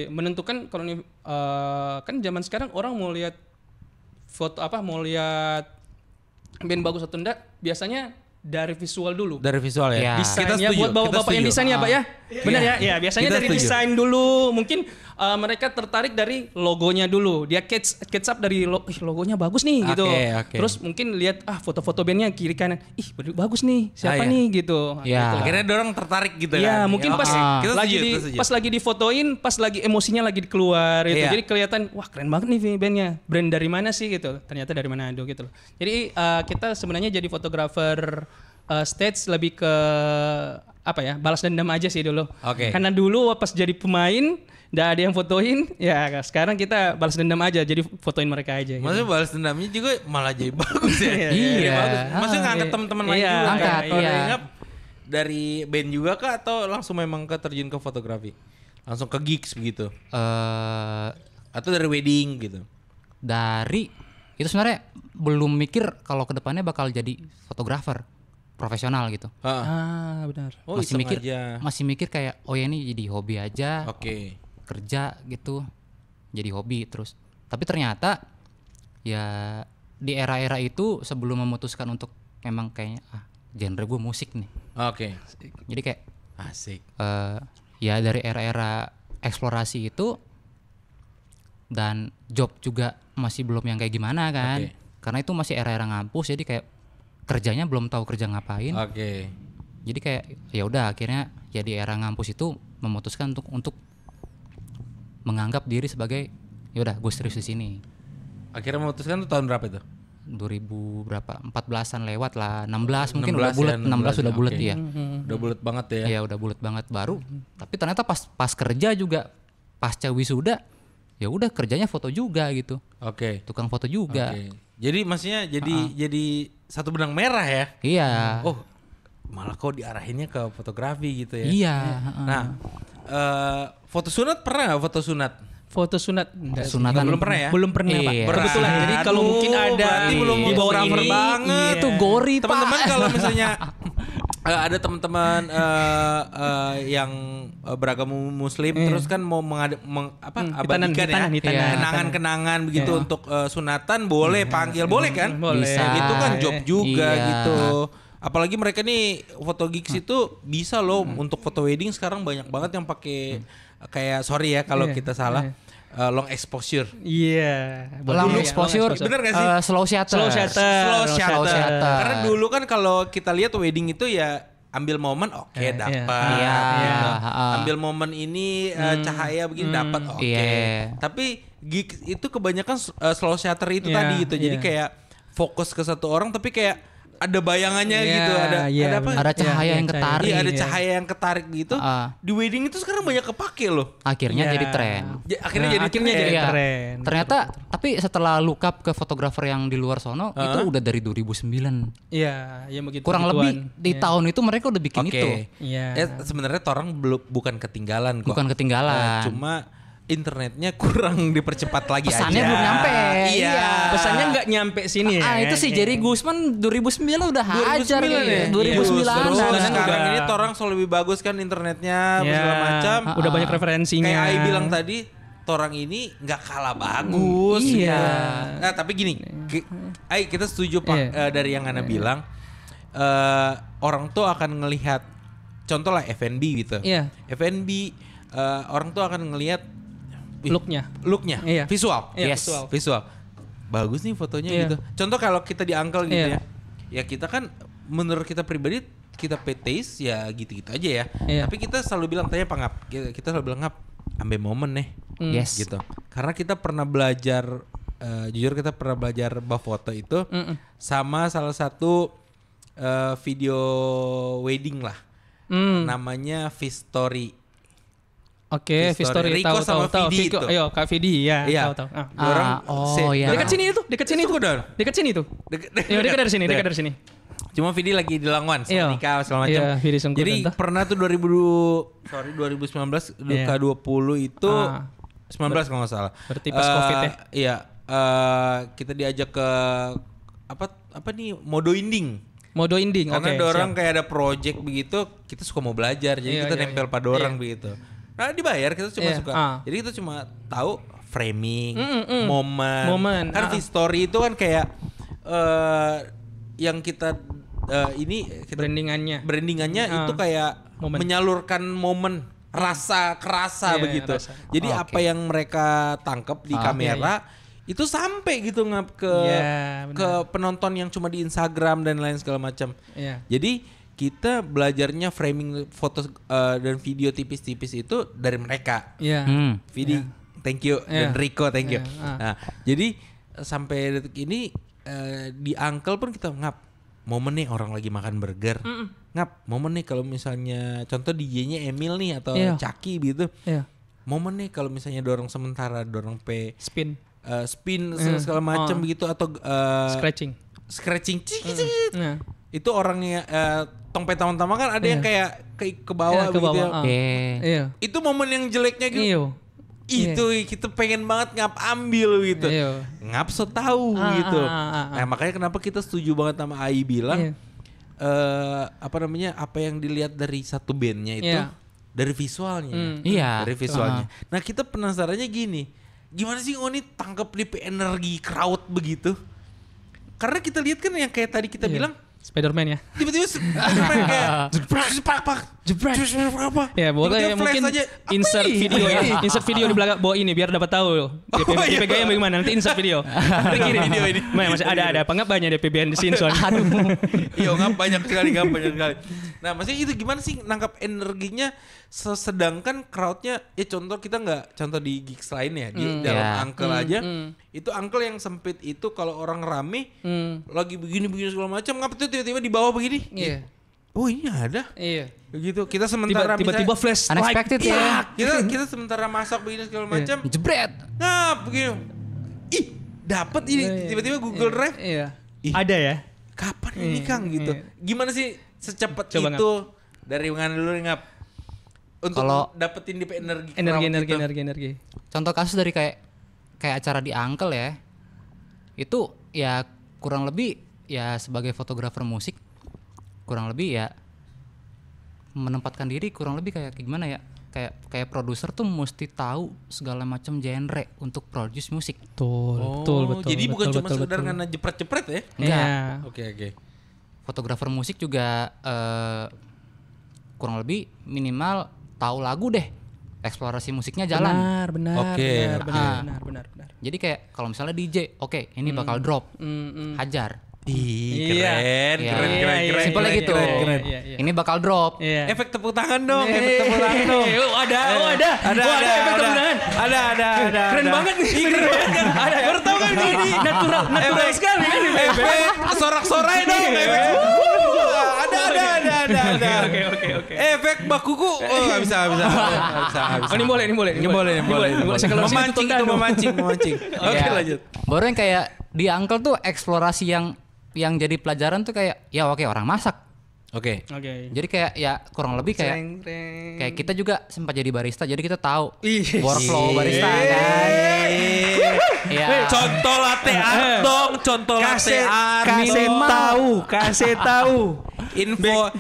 Menentukan kalau kan zaman sekarang orang mau lihat mau lihat band bagus atau enggak biasanya dari visual dulu. Dari visual ya. Iya. Desainnya buat bapak yang desain ya Pak ya. Benar ya? Ya biasanya Kita dari setuju. desain dulu. Mungkin mereka tertarik dari logonya dulu. Dia catch up dari logonya bagus nih gitu. Oke. Terus mungkin lihat foto-foto bandnya kiri kanan. Bagus nih. Siapa iya. nih gitu. Ya. Gitu. Akhirnya dorong tertarik gitu Iya, kan. mungkin pas Kita lagi setuju. pas lagi difotoin, pas lagi emosinya lagi keluar gitu. Iya. Jadi kelihatan wah keren banget nih bandnya. Brand dari mana sih gitu. Ternyata dari Manado gitu loh. Jadi kita sebenarnya jadi fotografer stage lebih ke balas dendam aja sih dulu. Oke. Karena dulu pas jadi pemain nggak ada yang fotoin, ya sekarang kita balas dendam aja, jadi fotoin mereka aja. Gitu. Maksudnya balas dendamnya juga malah jadi bagus ya. Iya. Jadi bagus. Ah, Maksudnya ngangkat teman-teman lain Iya. juga. kan? Angkat, Kalau iya. dari Ngap, dari band juga kah atau langsung memang terjun ke fotografi? Langsung ke gigs begitu? Atau dari wedding gitu? Dari itu sebenarnya belum mikir kalau kedepannya bakal jadi fotografer profesional gitu. Benar. Oh, masih iseng mikir aja. masih mikir kayak oh ya ini jadi hobi aja, Oke. kerja gitu, jadi hobi terus. Tapi ternyata ya di era-era itu sebelum memutuskan untuk memang kayaknya genre gue musik nih. Oke. Jadi kayak Asik. ya dari era-era eksplorasi itu dan job juga masih belum yang kayak gimana kan. Oke. Karena itu masih era-era ngampus jadi kayak kerjanya belum tahu kerja ngapain. Oke. Jadi kayak ya udah akhirnya ya di era ngampus itu memutuskan untuk menganggap diri sebagai ya udah gue serius di sini. Akhirnya memutuskan tuh tahun berapa itu? 2000 berapa? 14-an lewat lah. 16 mungkin 16 udah bulat, ya, 16 udah bulat oke. ya. Udah bulat banget ya. Iya udah bulat banget baru. Tapi ternyata pas kerja juga pasca wisuda ya udah kerjanya foto juga gitu. Oke. Tukang foto juga. Oke. Jadi maksudnya jadi satu benang merah ya? Iya. Oh, malah kok diarahinnya ke fotografi gitu ya? Iya. Nah, foto sunat pernah nggak foto sunat? Foto sunat enggak sih. Sunatan Belum pernah ya? Belum pernah Pak. Iya. Kebetulan. Jadi kalau Aduh, mungkin ada berarti belum di bawah fotografer ini, banget. Itu gori Pak. Teman-teman kalau misalnya ada teman-teman yang beragama muslim terus kan mau abadikan hitanan. kenangan-kenangan begitu untuk sunatan boleh panggil boleh kan? Boleh. Bisa. Itu kan job juga Iya. gitu. Apalagi mereka nih foto gigs itu bisa loh untuk foto wedding sekarang banyak banget yang pakai kayak sorry ya kalau kita salah long exposure. Iya. Long Iya, exposure. Bener gak sih? Slow shutter. Slow shutter. Slow Slow shutter. shutter. Karena dulu kan kalau kita lihat wedding itu ya ambil momen dapat. Iya. Gitu. Iya. Ambil momen ini cahaya begini dapat oke. Iya. Tapi gigs itu kebanyakan slow shutter itu Iya, tadi gitu. Jadi iya. kayak fokus ke satu orang tapi kayak ada bayangannya Iya, gitu, ada apa? Ada cahaya yang ketarik. Iya, ada Iya. cahaya yang ketarik gitu. Di wedding itu sekarang banyak kepake loh. Akhirnya Iya. jadi tren. Akhirnya jadi Iya. tren. Ternyata tapi setelah look up ke fotografer yang di luar sono itu udah dari 2009. Iya, ya begitu. Kurang lebih di tahun itu mereka udah bikin Oke. itu. Iya. Sebenarnya orang bukan ketinggalan kok. Bukan ketinggalan. Cuma internetnya kurang dipercepat lagi Pesannya aja. belum nyampe. Iya. Pesannya nggak nyampe sini ya. Itu sih Jerry Guzman 2009 udah hajar 2009 ya. 2009 Terus Sekarang sekarang udah- ini orang selalu lebih bagus kan internetnya Iya. segala macam. Udah banyak referensinya. Kayak Ai bilang tadi, orang ini nggak kalah bagus. Iya. Nah tapi gini, Ai kita setuju Pak Iya. dari yang Ana bilang, orang tuh akan ngelihat, contoh lah F&B gitu. Iya. F&B orang tuh akan ngelihat Looknya. looknya, Iya. visual, Iya, Yes. visual. visual. bagus nih fotonya Iya. gitu. Contoh kalau kita di Uncle gitu Iya. ya kita kan menurut kita pribadi kita PTs ya gitu-gitu aja ya. Iya. Tapi kita selalu bilang tanya Ngap, kita selalu bilang Ngap, ambil momen nih. Yes. Gitu. Karena kita pernah belajar jujur kita pernah belajar foto itu sama salah satu video wedding lah. Namanya Vistory. Oke, Vistory. Vistory Rico sama tahu. Vidi Vico, itu. ayo Kak Vidi ya, Iya. tahu. Iya. Dekat sini itu, dekat sini Itu tuh. udah. Dekat sini tuh. Iya, dekat dari sini, dekat dari sini. Cuma Vidi lagi di Langwan Iya. sama nikah segala macam. Iya, Vidi Sungkur Jadi tante. pernah tuh 2019 Iya. K20 itu 19 kalau nggak salah. Berarti pas Covid ya? Iya, kita diajak ke apa nih Modo Inding. Modo Inding, oke. Karena ada orang kayak ada project begitu, kita suka mau belajar, jadi Iya, kita iya, nempel iya. pada orang begitu. Nah dibayar kita cuma Iya, suka. ah. Jadi kita cuma tahu framing, momen. Momen, Kan story itu kan kayak yang kita brandingannya itu kayak Momen. menyalurkan momen rasa kerasa Iya, begitu. rasa. Jadi apa yang mereka tangkap di kamera itu sampai gitu Ngap ke Iya, benar. ke penonton yang cuma di Instagram dan lain segala macam. Iya. Jadi kita belajarnya framing foto dan video tipis-tipis itu dari mereka. Iya. Vidi, thank you, dan Iya. Rico, thank you. Iya, Nah, jadi sampai detik ini di Uncle pun kita Ngap, momen nih orang lagi makan burger. Ngap, momen nih kalau misalnya contoh DJ-nya Emil nih atau Iya. Caki gitu. Iya. Momen nih kalau misalnya dorong sementara, dorong Spin, spin segala macam begitu atau scratching cik. Nah. Itu orangnya tong pertama kan ada yang kayak ke bawah Iya, ke begitu bawah, ya. Iya. Itu momen yang jeleknya gitu. Iya. Itu kita pengen banget Ngap ambil gitu. Iya. Ngap so tahu gitu. Nah, makanya kenapa kita setuju banget sama Ai bilang apa yang dilihat dari satu bandnya itu Iya. dari visualnya. Iya. Dari visualnya. Nah, kita penasarannya gini. Gimana sih Oni tangkap DP energi crowd begitu? Karena kita lihat kan yang kayak tadi kita bilang Spider-Man ya. tiba-tiba kayak jebrak. Ya boleh mungkin insert video ya. Insert video di belakang bawah ini biar dapat tahu DP gaya bagaimana. Nanti insert video. Nanti kirim video ini. Masih ada apa banyak DP behind the scene soalnya. Iya Ngap banyak sekali. Nah maksudnya itu gimana sih nangkap energinya sedangkan crowdnya ya contoh di gigs lain ya di dalam Uncle aja itu Uncle yang sempit itu kalau orang rame lagi begini segala macam Ngap tuh tiba-tiba di bawah begini. Iya. Oh ini ada. Iya. Begitu kita sementara Tiba-tiba flash Unexpected ya. kita sementara masak begini segala macam. Jebret. Ngap begini. Ih dapat ini tiba-tiba Google Drive. Iya. Ih, Ada ya. kapan ini Kang gitu. Gimana sih secepat Coba, itu dari mana dulu Ngap untuk Kalau- dapetin DP energi. Contoh kasus dari kayak acara di Uncle ya. Itu ya kurang lebih ya sebagai fotografer musik kurang lebih ya menempatkan diri kurang lebih kayak gimana ya? Kayak produser tuh mesti tahu segala macam genre untuk produce musik. Betul. Jadi bukan cuma sekedar karena jepret-jepret ya? Enggak. Oke. Fotografer musik juga kurang lebih minimal tahu lagu deh. Eksplorasi musiknya jalan. Benar. Oke. Benar. Jadi kayak kalau misalnya DJ, oke, ini bakal drop. Hajar. Ih, Iya. keren. Simpelnya gitu. Keren. Ini bakal drop. Iya. Efek tepuk tangan dong, efek tepuk tangan dong. Ada. Ada efek tepuk tangan. Ada. Keren banget nih. Ada. Baru tahu kan ini natural sekali kan. Efek sorak-sorai dong. Efek. Ada. Oke. Efek bakuku. Oh, enggak bisa. Oh, ini boleh. Memancing. Oke, Ya. lanjut. Baru yang kayak di Uncle tuh eksplorasi yang jadi pelajaran tuh kayak ya oke orang masak. Oke. Jadi kayak ya kurang lebih kayak kita juga sempat jadi barista jadi kita tahu workflow barista kan. Iya. Contoh latte art dong, contoh latte art. Kasih tahu.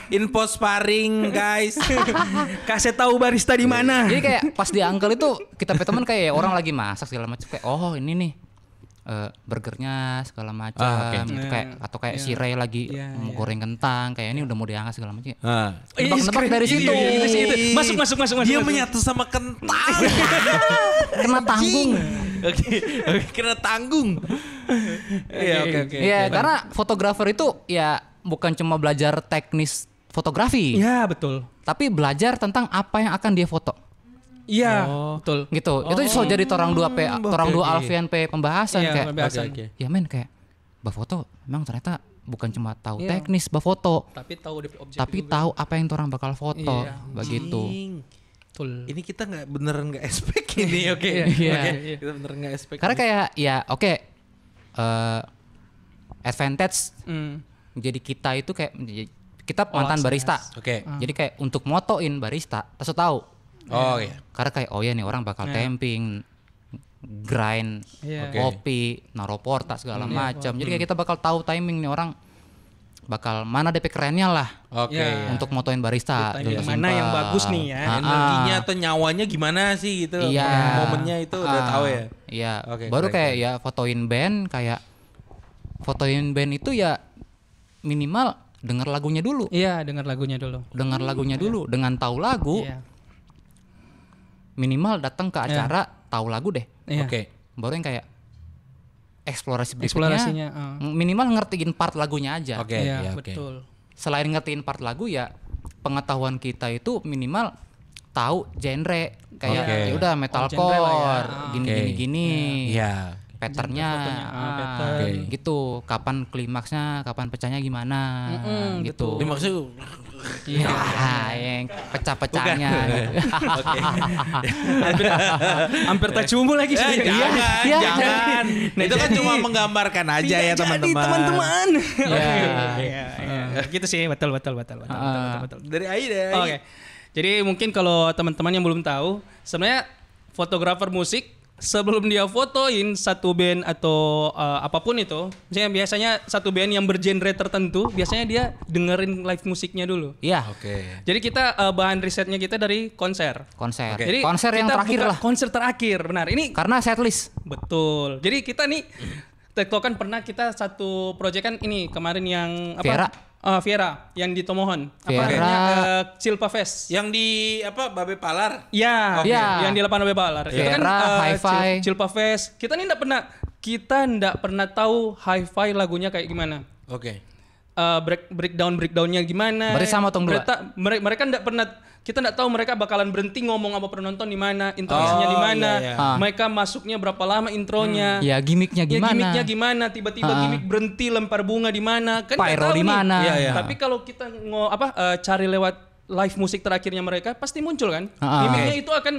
Info sparring guys. Kasih tahu barista di mana. Jadi kayak pas di Uncle itu kita teman kayak orang lagi masak segala macam kayak oh ini nih burgernya segala macam gitu kayak si Ray lagi mau goreng kentang kayak ini udah mau diangkat segala macam. Nebak-nebak dari situ. Masuk. Dia menyatu sama kentang. Kena tanggung. Oke, kena tanggung. Iya, oke. Iya, karena fotografer itu ya bukan cuma belajar teknis fotografi. Iya, betul. Tapi belajar tentang apa yang akan dia foto. Iya, betul. Gitu. Itu so jadi torang dua Alfian P pembahasan Iya, kayak. pembahasan. Ya men kayak foto memang ternyata bukan cuma tahu teknis foto, Tapi tahu objek tapi juga. tahu apa yang orang bakal foto, Iya. begitu. Betul. Ini kita beneran nggak expect ini, oke. Iya. Oke, kita beneran nggak expect. Karena kayak ya oke, advantage jadi kita itu kayak kita mantan barista. Oke. Jadi kayak untuk motoin barista, harus tahu. Oh iya. Karena kayak oh ya nih orang bakal tamping, grind, Iya. kopi, naruh porta segala macam. Jadi kayak kita bakal tahu timing nih orang bakal mana DP kerennya lah Oke. Iya. untuk motoin barista. Timing Jadi mana yang simpel. bagus nih ya. Energinya atau nyawanya gimana sih gitu. Iya. Momennya itu udah tahu ya. Iya. Oke, Baru keren, kayak ya fotoin band itu ya minimal denger lagunya dulu. Iya, dengar lagunya dulu. Dengar lagunya dulu dengan tahu lagu. Iya. Minimal datang ke acara tahu lagu deh. Iya. Oke. Baru yang kayak eksplorasi berikutnya. Eksplorasinya. Minimal ngertiin part lagunya aja. Oke, Iya, ya, oke. betul. Selain ngertiin part lagu ya pengetahuan kita itu minimal tahu genre kayak Oke. ya udah genre lah metalcore ya. gini Oke. gini gini. Iya. Patternnya pattern. gitu, kapan klimaksnya, kapan pecahnya gimana gitu. Ini maksudnya Iya, yang pecah-pecahnya. Hampir tak cumbu lagi sih. jangan, iya, jangan. Nah, Itu kan jadi- cuma menggambarkan aja ya teman-teman. teman-teman. Iya. Iya. Gitu sih, betul. Dari Aida. Oke. Jadi mungkin kalau teman-teman yang belum tahu, sebenarnya fotografer musik sebelum dia fotoin satu band atau apapun itu, misalnya biasanya satu band yang bergenre tertentu, biasanya dia dengerin live musiknya dulu. Iya, Oke. Jadi kita bahan risetnya kita dari konser. konser. Oke. Jadi Konser yang kita terakhir buka lah. Konser terakhir, benar. Ini Karena setlist. betul. Jadi kita nih tektokan pernah kita satu proyek kan ini kemarin yang apa? Viera. Viera yang di Tomohon. Viera. Apa namanya? Silpa Fest. Yang di Babe Palar? Ya, Oke. yang di Lapangan Babe Balar. Itu kan Viera, Hi-Fi. Silpa Fest. Kita ndak pernah tahu Hi-Fi lagunya kayak gimana. Oke. Breakdownnya gimana? Berarti sama tong dua. Mereka ndak pernah, kita ndak tahu mereka bakalan berhenti ngomong sama penonton di mana, intronya di mana, iya, iya. mereka masuknya berapa lama intronya. Ya gimmicknya Ya, gimana? gimmicknya gimana? Tiba-tiba gimmick berhenti lempar bunga di mana? Kan nggak Pyro tahu di nih. mana? Iya, iya. Tapi kalau kita cari lewat live musik terakhirnya mereka pasti muncul kan? Gimmicknya itu akan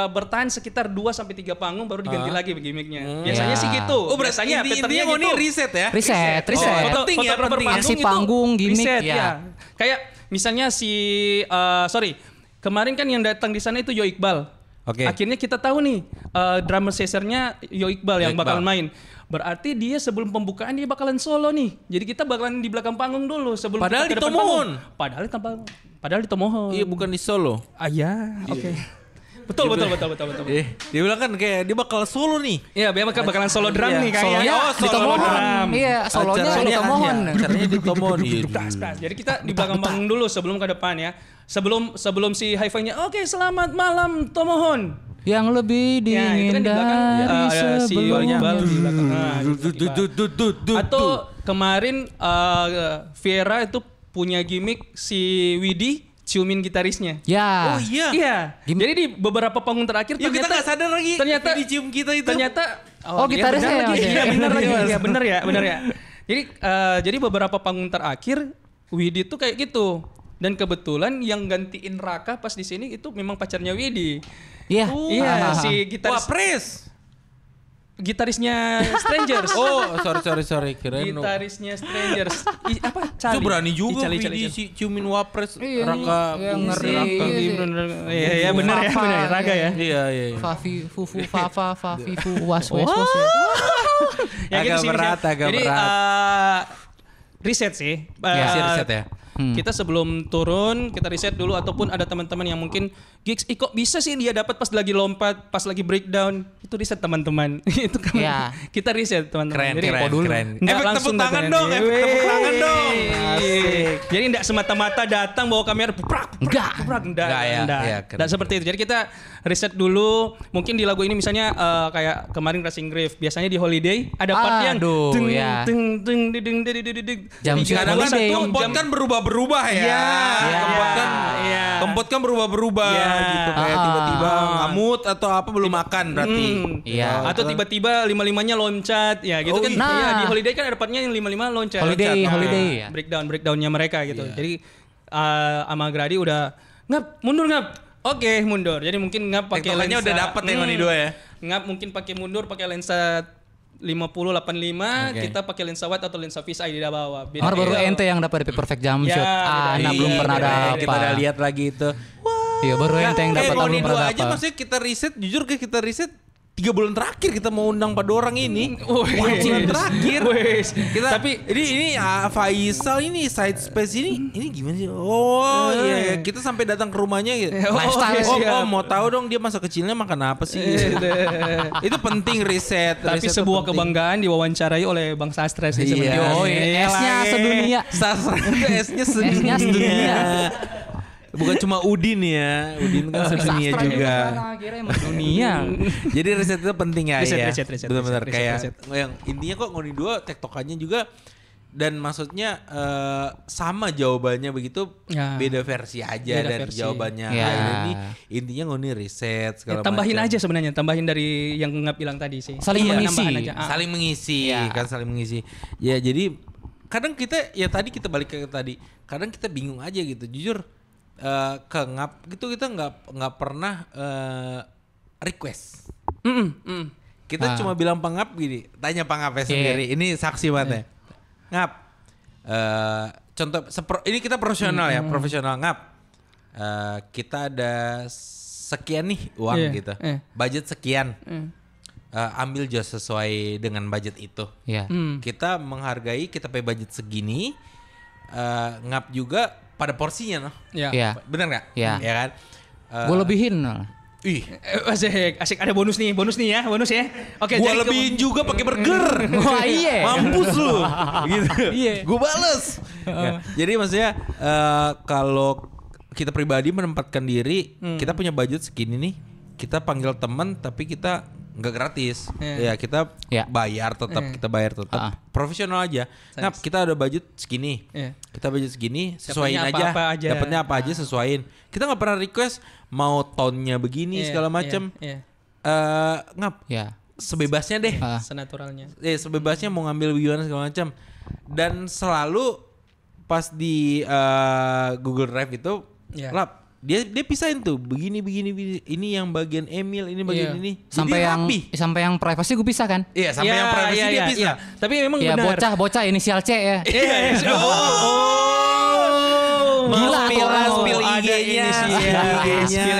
bertahan sekitar 2-3 panggung baru diganti lagi gimmicknya. Biasanya Iya. sih gitu. Oh, berarti Biasanya intinya mau gitu. nih riset ya? Riset. penting ya, Fotografer penting ya. Aksi panggung, gimmick, riset, ya. Kayak misalnya kemarin kan yang datang di sana itu Yo Iqbal. Oke. Akhirnya kita tahu nih drummer sessernya Yo Iqbal yang Yo Iqbal. bakalan main. Berarti dia sebelum pembukaan dia bakalan solo nih. Jadi kita bakalan di belakang panggung dulu sebelum Padahal kita ke di depan Tomohon. panggung. Padahal di Tomohon. Iya, bukan di Solo. Ya, oke. Betul. Dia bilang kan kayak dia bakal solo nih. Iya, dia bakalan solo drum Iya, nih kayaknya. Solonya Oh, di solo Tomohon. drum. Iya, solonya di Tomohon. Acaranya di Tomohon. Pras. Jadi kita di belakang panggung dulu sebelum ke depan ya. Sebelum si hi-fi-nya, oke selamat malam Tomohon. Yang lebih Ya, itu dingin kan di belakang dari si Iqbalnya sebelumnya. di belakang. Atau kemarin Viera itu punya gimmick si Widi ciumin gitarisnya. Ya. Oh iya. Iya. Jadi di beberapa panggung terakhir Ya kita nggak sadar lagi. ternyata dicium kita itu. Ternyata Oh, iya, gitarisnya benar ya, lagi. Mas, ya? Iya, benar lagi. Iya, Iya, benar ya. Jadi beberapa panggung terakhir Widi tuh kayak gitu. Dan kebetulan yang gantiin Raka pas di sini itu memang pacarnya Widi. Iya. Iya, Ah. si gitarisnya Strangers. Oh, sorry. Kirain Gitarisnya Strangers. Apa? itu berani juga Cali. Vidi si ciumin Wapres Iya, Raka. yang ngeri. Iya, benar ya, Raga ya. Iya. Fafi, fufu, fafa, fafi, fu, was, wes, was. Ya gitu Agak sih, berat, misalnya. agak Jadi berat. riset sih. Masih riset ya. kita sebelum turun kita riset dulu, ataupun ada teman-teman yang mungkin gigs, kok bisa sih dia dapat pas lagi lompat, pas lagi breakdown, itu riset teman-teman. Itu kan kita riset teman-teman. Jadi keren. Efek tepuk tangan dong, efek tepuk tangan dong. Jadi enggak semata-mata datang bawa kamera enggak seperti itu. Jadi kita riset dulu, mungkin di lagu ini misalnya kayak kemarin Racing Grave, biasanya di Holiday ada part yang jam Kempot kan berubah-berubah ya. Kempot kan berubah-berubah gitu, kayak tiba-tiba ngamut atau apa belum makan berarti. Atau tiba-tiba 5-5-nya loncat ya gitu kan. Iya, di Holiday kan ada partnya yang 5-5 loncat. Holiday. Breakdownnya mereka gitu. Jadi sama Gradi udah mundur. Oke, mundur. Jadi mungkin pakai lensa udah dapat yang Ngoni 2 ya. Mungkin pakai mundur pakai lensa 50-85, kita pakai lensa wide atau lensa fisheye di bawah. Baru ente yang dapat perfect jump shot. Anak belum pernah dapat. Kita udah lihat lagi itu. Iya, baru ente yang dapat, belum pernah dapat. Aja maksudnya kita riset, jujur kayak kita riset 3 bulan terakhir kita mau undang 4 orang ini. Bulan terakhir. Kita, tapi ini Faisal ini Side Space ini gimana sih? Iya, kita sampai datang ke rumahnya gitu. Mau tahu dong dia masa kecilnya makan apa sih? Itu penting riset. Tapi sebuah kebanggaan diwawancarai oleh Bang Sastra sih sebenarnya. S-nya sedunia. Sastra itu S-nya sedunia. Bukan cuma Udin ya, Udin kan sedunia juga. Dunia. Jadi riset itu penting ya. Riset. Benar-benar kayak yang intinya kok Ngoni 2 tektokannya juga, dan maksudnya sama jawabannya begitu, beda versi aja dari jawabannya. Ini intinya Ngoni riset segala macam. Tambahin aja sebenarnya, tambahin dari yang Ngap bilang tadi sih. Saling mengisi. Saling mengisi kan, saling mengisi. Ya jadi kadang kita kita balik ke tadi. Kadang kita bingung aja gitu, jujur. Ke Ngap gitu kita nggak pernah request. Kita cuma bilang Pangap gini, tanya Pangapnya sendiri. Ini saksi matanya. Ngap, contoh ini kita profesional ya, profesional Ngap. Kita ada sekian nih uang gitu, budget sekian. Ambil just sesuai dengan budget itu. Kita menghargai, kita pay budget segini. Ngap juga pada porsinya noh. Bener nggak? Ya kan. Gue lebihin. Asik ada bonus nih ya. Oke, gue lebihin juga pakai burger. Wah iya. Mampus lu. Gitu. Gue bales. Jadi maksudnya kalau kita pribadi menempatkan diri, kita punya budget segini nih, kita panggil teman tapi kita nggak gratis, kita bayar tetap, kita bayar tetap, profesional aja. Nah, kita ada budget segini, kita budget segini, sesuaiin aja, dapatnya apa aja sesuaiin. Kita nggak pernah request mau tone-nya begini segala macam. Ngap, sebebasnya deh, senaturalnya. Sebebasnya mau ngambil gimana segala macam. Dan selalu pas di Google Drive itu, lap. Dia pisahin tuh begini ini yang bagian Emil, ini bagian ini. Sampai yang privacy gue pisah kan? Iya, sampai yang privacy dia pisah. Tapi memang benar. Bocah inisial C ya. Gila spill IG-nya. Spill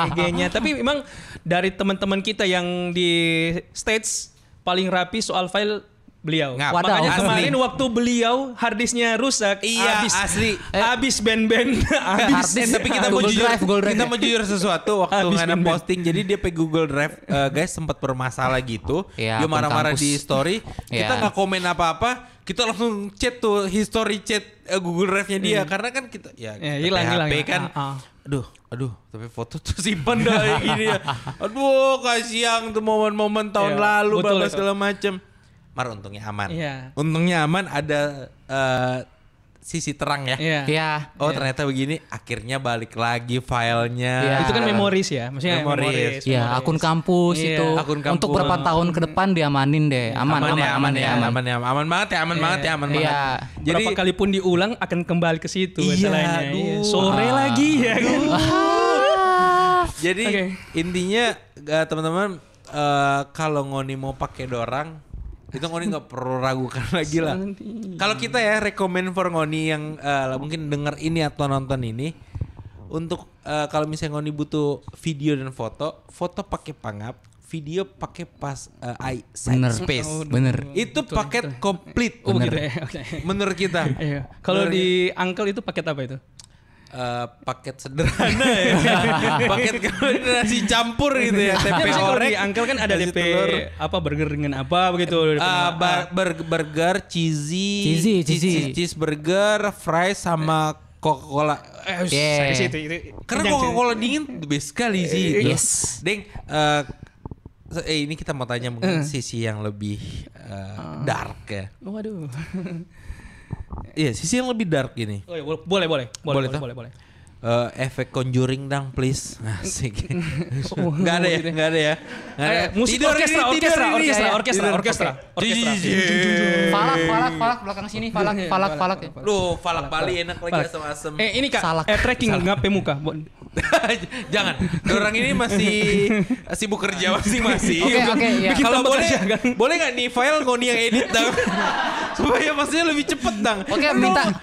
IG-nya. Tapi memang dari teman-teman kita yang di stage paling rapi soal file beliau. Makanya kemarin waktu beliau harddisknya rusak, habis band-band, tapi kita mau jujur sesuatu waktu ngana posting. Jadi dia pakai Google Drive, guys, sempat bermasalah gitu. Dia marah-marah di story. Kita nggak komen apa-apa, kita langsung chat tuh history chat Google Drive-nya dia, karena kan kita hilang kan. Aduh, tapi foto tuh simpan dah kayak gini ya. Aduh, kasihan tuh momen-momen tahun lalu segala macam. Untungnya aman. Untungnya aman, ada sisi terang ya. Ternyata begini, akhirnya balik lagi filenya. Itu kan memoris ya, maksudnya memoris. Akun kampus itu. Untuk berapa tahun ke depan diamanin deh. Aman banget ya. Jadi berapa kali pun diulang akan kembali ke situ masalahnya. Sore lagi ya. Jadi intinya teman-teman, kalau Ngoni mau pakai dorang, itu Ngoni nggak perlu ragukan lagi lah. Kalau kita ya rekomend for Ngoni yang mungkin denger ini atau nonton ini, untuk kalau misalnya Ngoni butuh video dan foto pakai Pangap, video pakai pas side space. Bener. Itu paket komplit. Oh gitu ya. Oke. Menurut kita. Iya. Kalau di Uncle itu paket apa itu? Paket sederhana ya. Paket nasi campur gitu ya. Tempe Kalau orek. di Uncle kan ada nasi DP telur. apa burger dengan apa begitu. Burger, cheese burger, fries sama Coca-Cola. Yeah. Karena Coca-Cola dingin best sekali sih. Yes. Deng, ini kita mau tanya mungkin sisi yang lebih dark ya. Waduh. Iya, sisi yang lebih dark gini. Oh, ya, boleh. Efek Conjuring dang please. Asik. Enggak ada ya, enggak ada ya. Musik orkestra. Falak belakang sini, falak. Duh, falak Bali enak lagi asam-asam. Ini Kak, Salak. tracking ngape muka. Jangan, orang ini masih sibuk kerja masing-masing. Oke, ya. Kalau boleh nggak nih file Ngoni yang edit dang, supaya maksudnya lebih cepet dang. Oke,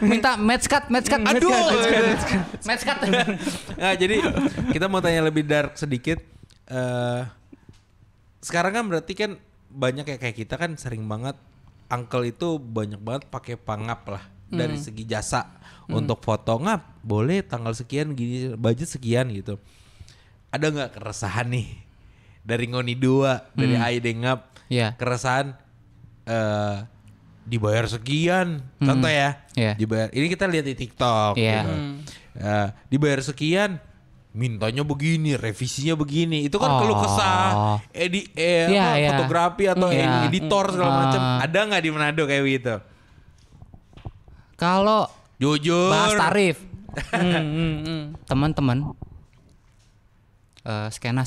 minta match cut. Aduh, Match cut. nah, jadi kita mau tanya lebih dark sedikit. Sekarang kan berarti kan banyak kayak kita kan sering banget Uncle itu banyak banget pakai pangap lah dari segi jasa untuk foto ngap boleh tanggal sekian gini budget sekian gitu. Ada nggak keresahan nih dari Ngoni 2 dari Aide ngap keresahan dibayar sekian contoh ya dibayar ini kita lihat di TikTok gitu. Dibayar sekian mintanya begini revisinya begini itu kan keluh kesah fotografi atau editor segala macam ada nggak di Manado kayak gitu? Kalau jujur bahas tarif teman-teman skena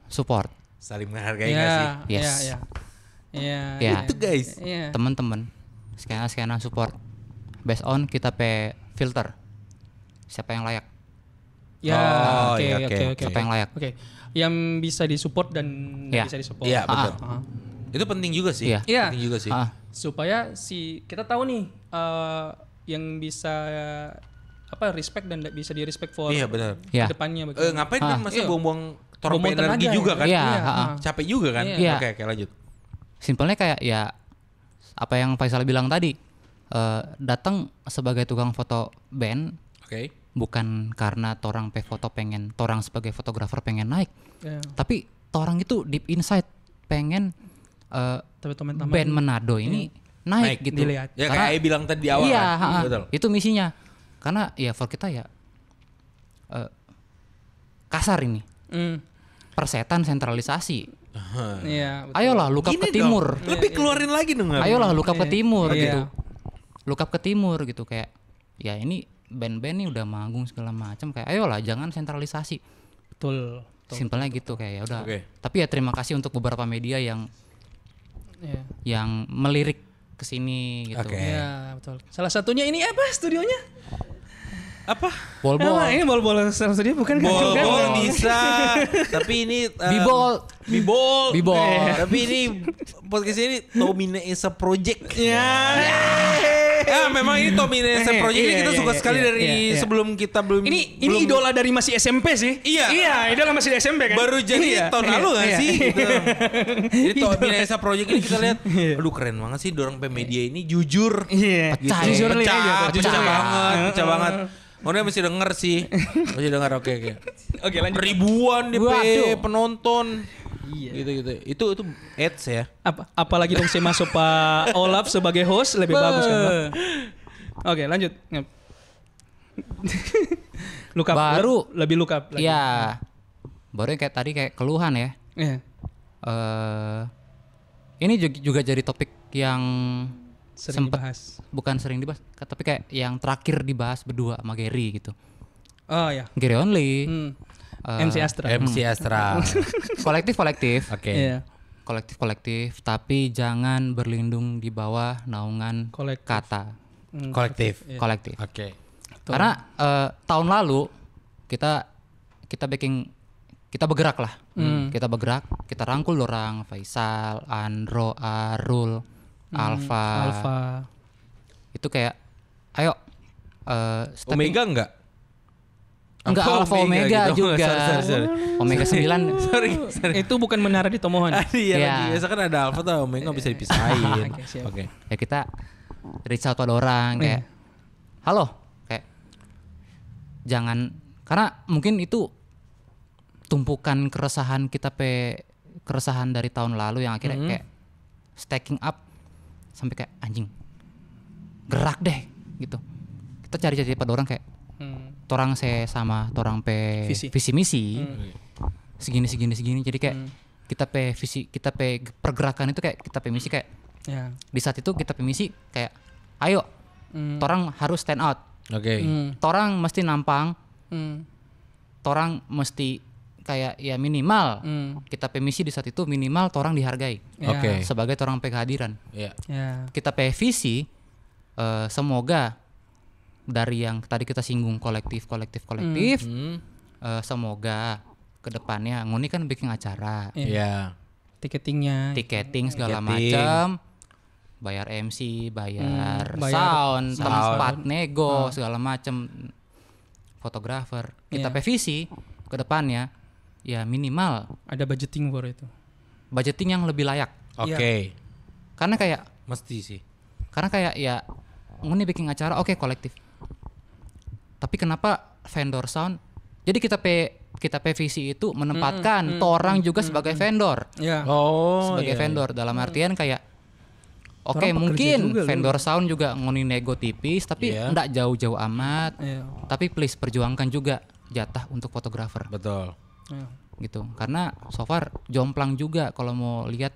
support saling menghargai nggak sih? Yes. Iya. Itu guys. Teman-teman skena support based on kita filter siapa yang layak. Oke. Siapa yang layak. Oke. Yang bisa disupport dan nggak bisa disupport. Iya betul. Itu penting juga sih. Iya. Penting juga sih. Supaya kita tahu nih yang bisa respect dan bisa di respect for depannya. Ngapain kan masih buang-buang torpe energi juga kan? Capek juga kan? Oke, lanjut. Simpelnya kayak apa yang Faisal bilang tadi, datang sebagai tukang foto band, bukan karena torang torang sebagai fotografer pengen naik, tapi torang itu deep inside pengen band Manado ini naik gitu. Dilihat. Ya kayak bilang tadi di awal kan? Betul. Itu misinya. Karena for kita kasar ini. Persetan sentralisasi. Iya. Ayolah lukap ke timur. Lebih keluarin lagi dong. Ayolah lukap ke timur gitu. Lukap ke timur gitu kayak ini band-band nih udah manggung segala macam kayak ayolah jangan sentralisasi. Betul. Simpelnya gitu kayak udah. Tapi terima kasih untuk beberapa media yang melirik ke sini gitu. Iya, betul. Salah satunya ini apa studionya? Apa? Bol-bol. Ini bol-bol studio bukan kan? Bol bisa. Tapi ini B-ball. Tapi ini podcast ini Tomine is a project. Memang ini Tomine is a project ini kita suka sekali dari sebelum kita belum. Ini idola dari masih SMP sih. Iya, idola masih SMP kan. Baru jadi tahun lalu nggak sih? Gitu. Jadi Tomine is a project ini kita lihat. Aduh keren banget sih dorong Pemedia ini jujur. Pecah banget. Udah mesti denger sih. Mesti denger oke. Oke, lanjut. Ribuan DP penonton. Gitu. Itu ads ya. Apalagi dong saya masuk Pak Olaf sebagai host lebih bagus kan. Oke, lanjut. Lukap baru lebih lukap lagi. Iya. Baru kayak tadi kayak keluhan ya. Iya. Ini juga jadi topik yang bukan sering dibahas, tapi kayak yang terakhir dibahas berdua sama Gary gitu. Oh ya. Gary Only. MC Astra. Kolektif. Oke. Iya. Kolektif, tapi jangan berlindung di bawah naungan kata. Kolektif. Oke. Karena tahun lalu kita bergerak lah. Kita bergerak, kita rangkul orang Faisal, Andro, Arul, Alfa. Itu kayak ayo Omega enggak? Enggak Alfa Omega gitu. juga. Sorry. Omega 9. sorry. Itu bukan menara di Tomohon. Iya, Iya. biasa kan ada Alfa atau Omega bisa dipisahin. Oke, siap. Oke. Ya kita reach out pada orang kayak halo, kayak jangan, karena mungkin itu tumpukan keresahan keresahan dari tahun lalu yang akhirnya kayak stacking up sampai kayak anjing gerak deh gitu. Kita cari pada orang kayak torang saya sama torang pe visi misi segini jadi kayak kita pe visi, kita pe pergerakan itu kayak kita pe misi kayak di saat itu kita pe misi kayak ayo torang harus stand out. Oke. Torang mesti nampang, torang mesti kayak ya minimal kita pe misi di saat itu minimal torang dihargai. Oke. Sebagai torang pe kehadiran. Iya. Kita pe visi semoga dari yang tadi kita singgung kolektif semoga kedepannya Nguni kan bikin acara, Iya. Tiketing segala Tiketing. macam, bayar MC, bayar bayar sound, sound. tempat nego segala macam, fotografer. Kita pe visi kedepannya ya minimal Ada budgeting for itu. budgeting yang lebih layak. Oke. Karena kayak Mesti sih. ya Nguni bikin acara oke kolektif. Tapi kenapa vendor sound? Jadi kita pe visi itu menempatkan torang juga sebagai vendor. Iya. Oh. Sebagai iya, vendor dalam artian kayak oke Torang mungkin pekerja juga, vendor sound juga Nguni nego tipis tapi Iya. enggak jauh-jauh amat. Iya. Tapi please perjuangkan juga jatah untuk fotografer Betul. Iya. gitu. Karena so far jomplang juga kalau mau lihat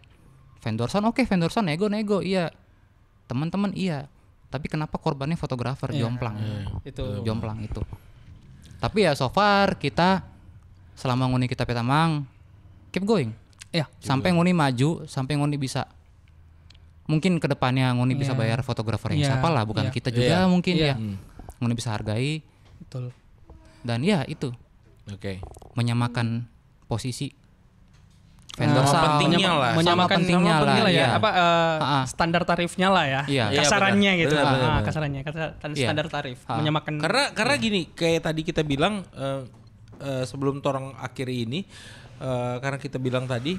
vendor sound vendor sound nego iya. Teman-teman iya. Tapi kenapa korbannya fotografer jomplang? Itu. Jomplang itu. Tapi ya so far kita selama Nguni kita petamang keep going. Iya. Sampai Nguni maju, sampai Nguni bisa mungkin kedepannya Nguni bisa bayar fotografer yang Iya, siapa lah, bukan iya. kita juga Iya. mungkin Iya. ya. Nguni bisa hargai Betul. dan ya itu Oke. menyamakan posisi vendor Sama sound. pentingnya lah. Menyamakan pentingnya sama lah, pentingnya iya. Apa standar tarifnya lah ya. Iya. Iya, Kasarannya benar. gitu. Benar, benar, benar. Kasarannya Iya. standar tarif. Menyamakan Karena gini, kayak tadi kita bilang sebelum torang akhiri ini, karena kita bilang tadi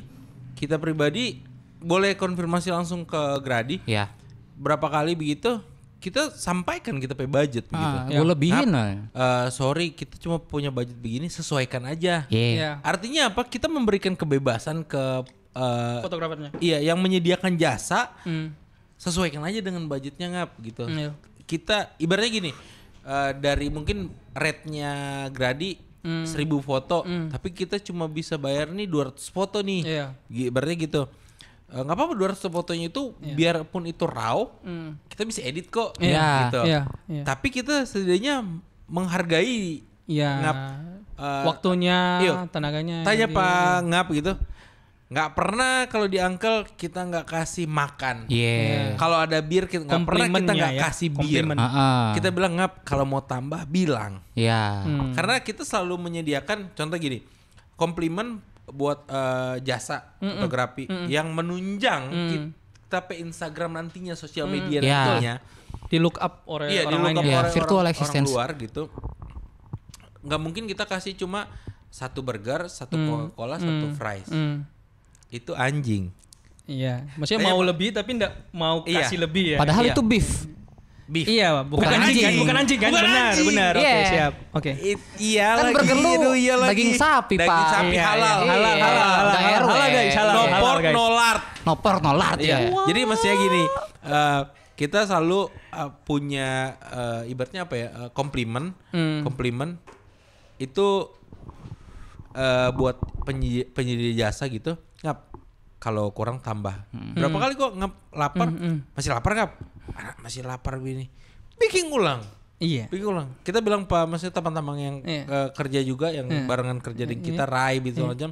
kita pribadi boleh konfirmasi langsung ke Gradi. Ya. Berapa kali begitu kita sampaikan kita pay budget begitu. Gue lebihin lah. Sorry, kita cuma punya budget begini, sesuaikan aja. Iya. Artinya apa? Kita memberikan kebebasan ke fotografernya. iya, yang menyediakan jasa, sesuaikan aja dengan budgetnya ngap gitu. Iya. Kita ibaratnya gini, dari mungkin rate-nya Gradi 1000 foto, tapi kita cuma bisa bayar nih 200 foto nih. Iya. Ibaratnya gitu. Nggak apa-apa 200 fotonya itu biarpun itu raw, kita bisa edit kok. Iya. Gitu. Iya. Iya. Tapi kita setidaknya menghargai Iya. Ngap, waktunya, yuk, tenaganya. tanya jadi- Pak Ngap gitu. Nggak pernah kalau di Uncle kita nggak kasih makan. Iya. Kalau ada bir kita nggak pernah kita Komplimennya nggak ya, kasih bir. komplimen. Kita bilang Ngap kalau mau tambah bilang. Ya. Karena kita selalu menyediakan contoh gini, komplimen buat jasa fotografi yang menunjang kita pe Instagram nantinya, sosial media Ya. nantinya. Di look up oleh Iya, di orang look lain. up ya. Ya, orang- virtual orang existence. luar gitu. Nggak mungkin kita kasih cuma satu burger, satu Coca-Cola, satu fries. Itu anjing. Iya. Maksudnya mau lebih tapi enggak mau Iya. kasih lebih ya. Padahal Iya. itu beef. Beef. Iya, bukan Bukan anjing kan? anjing. Bukan anjing kan? Bukan Benar, anjing. benar. Oke, Iya. siap. Oke. Iya Kan lagi burger lu itu, iya lagi. daging sapi, Daging Pak. sapi Iya, halal, iya. halal, Iya. halal. Nggak Halal, RW. halal, guys, halal. No halal, pork, guys. no lard. Noper nolart Iya. ya. Jadi maksudnya gini, kita selalu punya ibaratnya apa ya? Komplimen, komplimen itu buat penyedia jasa gitu. Ngap, kalau kurang tambah. Berapa kali kok ngap lapar? Masih lapar ngap? Masih lapar begini. Bikin ulang. Iya. Bikin ulang. Kita bilang Pak, maksudnya teman-teman yang kerja juga, yang barengan kerja dengan kita, Rai gitu macam.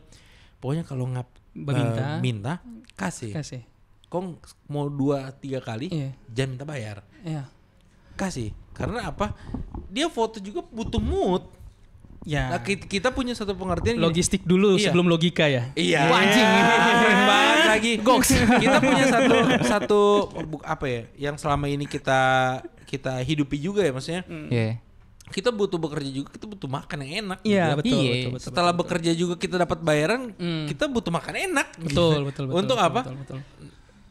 Pokoknya kalau ngap minta kasih. Kong mau 2-3 kali jangan minta bayar. Iya. Kasih. Karena apa? Dia foto juga butuh mood. Ya. Nah, kita punya satu pengertian gini. Logistik dulu Iya. sebelum logika ya. Iya. Wah, anjing. Keren banget lagi. Goks. Kita punya satu apa ya? Yang selama ini kita hidupi juga ya maksudnya. Iya. kita butuh bekerja juga, kita butuh makan yang enak. Iya, gitu. betul, Iya. betul. Setelah bekerja juga kita dapat bayaran, kita butuh makan enak. Betul, betul. Untuk betul, apa? Betul.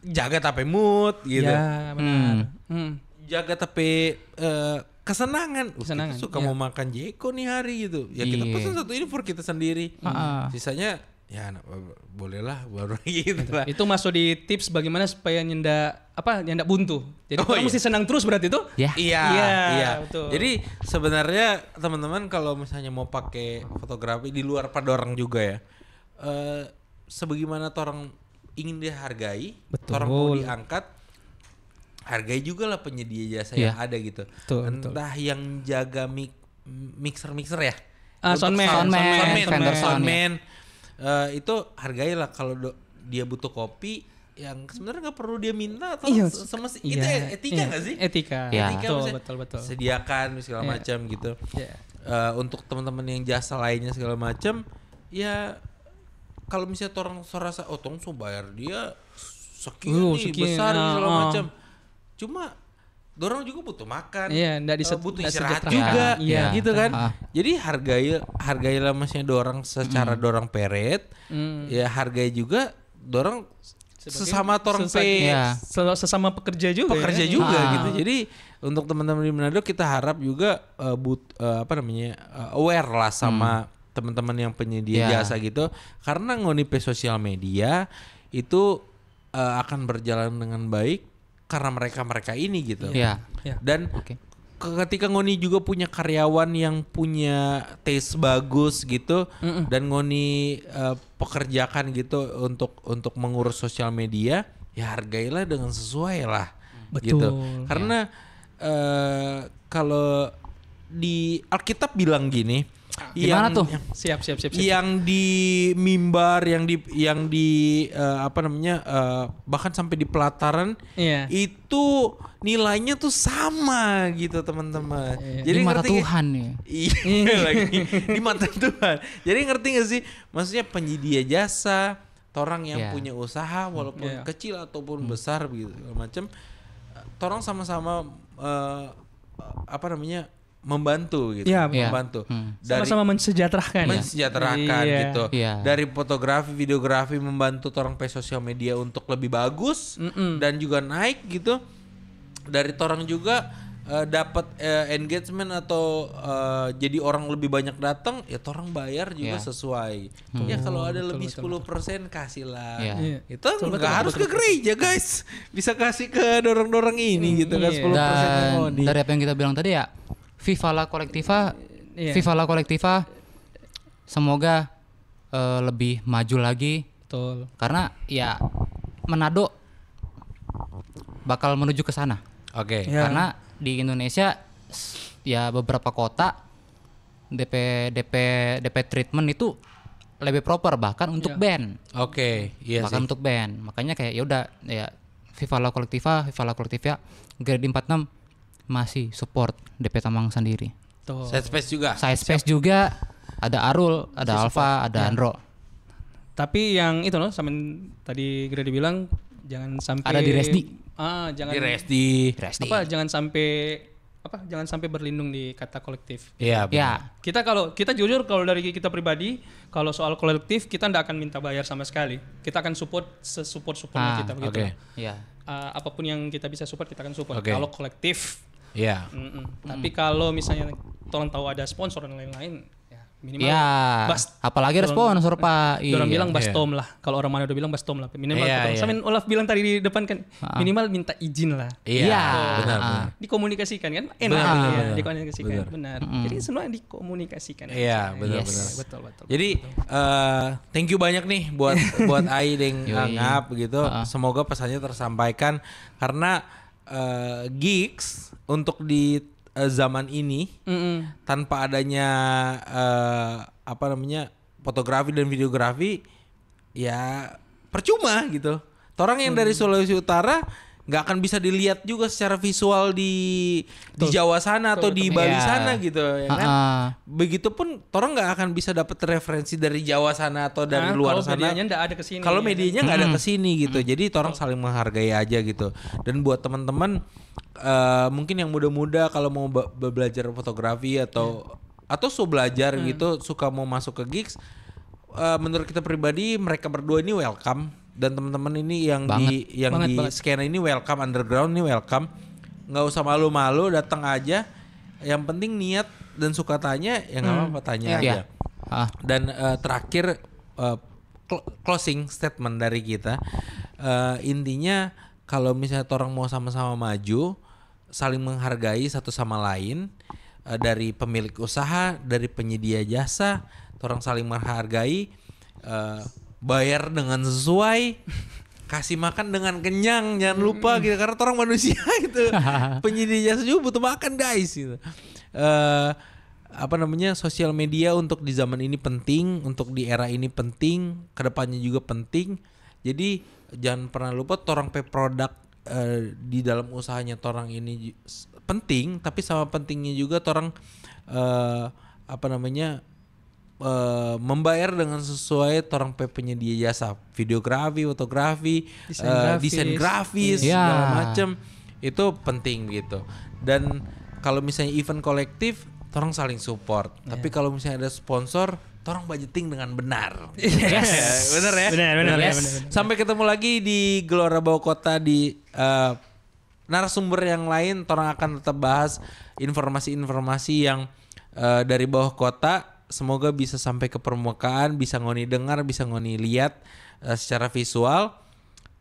Jaga tapi mood gitu. Ya, benar. Jaga tapi kesenangan. Kesenangan, Kita suka mau makan jeko nih hari gitu. Ya kita Iya. pesan satu ini for kita sendiri. Sisanya ya bolehlah baru gitu lah. Itu masuk di tips bagaimana supaya nyenda buntu. Jadi orang mesti senang terus berarti itu. Ya. Iya. betul. Jadi sebenarnya teman-teman kalau misalnya mau pakai fotografi di luar pada orang juga ya, sebagaimana orang ingin dihargai, orang mau diangkat, hargai juga lah penyedia jasa yang ada gitu. Entah yang jaga mixer ya, soundman, itu hargailah kalau dia butuh kopi yang sebenarnya nggak perlu dia minta atau itu etika nggak sih? Etika. Betul. Sediakan segala macam gitu. Untuk teman-teman yang jasa lainnya segala macam, ya kalau misalnya orang rasa tong bayar dia sekian besar segala macam. Cuma dorong juga butuh makan, butuh istirahat juga, gitu kan. Jadi hargailah maksudnya dorang secara dorang peret, ya hargai juga dorang sesama orang sesama pekerja juga. Gitu. Jadi untuk teman-teman di Manado kita harap juga aware lah sama teman-teman yang penyedia jasa gitu, karena ngoni sosial media itu akan berjalan dengan baik karena mereka ini gitu. Dan ketika ngoni juga punya karyawan yang punya taste bagus gitu, dan ngoni pekerjakan gitu untuk mengurus sosial media, ya hargailah dengan sesuai lah. Gitu. Karena kalau di Alkitab bilang gini, gimana tuh? Siap. Yang di mimbar, yang di bahkan sampai di pelataran, itu nilainya tuh sama gitu teman-teman. Jadi di mata Tuhan ya. Iya lagi di mata Tuhan. Jadi ngerti gak sih? Maksudnya penyedia jasa, orang yang punya usaha walaupun kecil ataupun besar begitu macam, orang sama-sama membantu gitu, membantu. Sama-sama mensejahterakan gitu. Dari fotografi, videografi membantu orang sosial media untuk lebih bagus dan juga naik gitu. Dari orang juga dapat engagement atau jadi orang lebih banyak datang, ya orang bayar juga sesuai. Ya kalau ada lebih 10% kasihlah. Itu nggak harus ke gereja guys, bisa kasih ke dorong-dorong ini gitu kan 10%. Dan dari apa yang kita bilang tadi ya, Viva la Kolektiva, semoga lebih maju lagi. Betul. Karena ya Manado bakal menuju ke sana. Karena di Indonesia ya beberapa kota DP treatment itu lebih proper bahkan untuk band. Bahkan untuk band. Makanya kayak ya udah ya Viva la Kolektiva Grade 46 masih support DP Tamang sendiri. Side space juga. Ada Arul, ada Alfa, ada Andro. Tapi yang itu loh, sama tadi Grady bilang jangan sampai ada di Resdi. Jangan di Resdi. Jangan sampai berlindung di kata kolektif. Iya. Kita jujur kalau dari kita pribadi, kalau soal kolektif kita tidak akan minta bayar sama sekali. Kita akan supportnya kita begitu. Apapun yang kita bisa support kita akan support. Kalau kolektif. Tapi kalau misalnya tolong tahu ada sponsor dan lain-lain, ya minimal. Apalagi ada sponsor Pak. Orang bilang bastom lah. Kalau orang mana udah bilang bastom lah. Minimal. Sama Olaf bilang tadi di depan kan, minimal minta izin lah. Benar. Dikomunikasikan kan, enak. Dikomunikasikan, benar. Jadi semua dikomunikasikan. Iya, benar. Betul. Jadi thank you banyak nih buat Ai yang ngap gitu. Semoga pesannya tersampaikan karena gigs untuk di zaman ini tanpa adanya fotografi dan videografi ya percuma gitu. Orang yang dari Sulawesi Utara nggak akan bisa dilihat juga secara visual di Jawa sana atau di Bali sana gitu ya kan. Begitupun orang nggak akan bisa dapat referensi dari Jawa sana atau dari luar sana. Kalau medianya nggak ada kesini. Kalau medianya nggak ada kesini gitu. Jadi orang saling menghargai aja gitu. Dan buat teman-teman mungkin yang muda-muda kalau mau belajar fotografi atau so belajar gitu, suka mau masuk ke gigs, menurut kita pribadi mereka berdua ini welcome. Dan teman-teman ini yang di skena ini welcome, underground ini welcome. Nggak usah malu-malu, datang aja. Yang penting niat dan suka tanya, ya nggak apa-apa tanya aja. Dan terakhir closing statement dari kita, intinya kalau misalnya orang mau sama-sama maju, saling menghargai satu sama lain, dari pemilik usaha, dari penyedia jasa, orang saling menghargai. Bayar dengan sesuai, kasih makan dengan kenyang, jangan lupa gitu, karena orang manusia gitu. Penyedia jasa juga butuh makan guys gitu. Sosial media untuk di zaman ini penting, untuk di era ini penting, kedepannya juga penting. Jadi jangan pernah lupa orang produk di dalam usahanya orang ini penting, tapi sama pentingnya juga orang membayar dengan sesuai orang penyedia jasa, videografi, fotografi, desain grafis, segala macam itu penting gitu. Dan kalau misalnya event kolektif, orang saling support. Tapi kalau misalnya ada sponsor, orang budgeting dengan benar. Yes. Bener ya? Benar. Sampai ketemu lagi di Gelora Bawah Kota di narasumber yang lain. Orang akan tetap bahas informasi-informasi yang dari bawah kota. Semoga bisa sampai ke permukaan, bisa ngoni dengar, bisa ngoni lihat secara visual.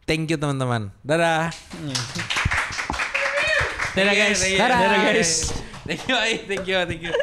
Thank you teman-teman. Dadah. Dadah guys. Thank you.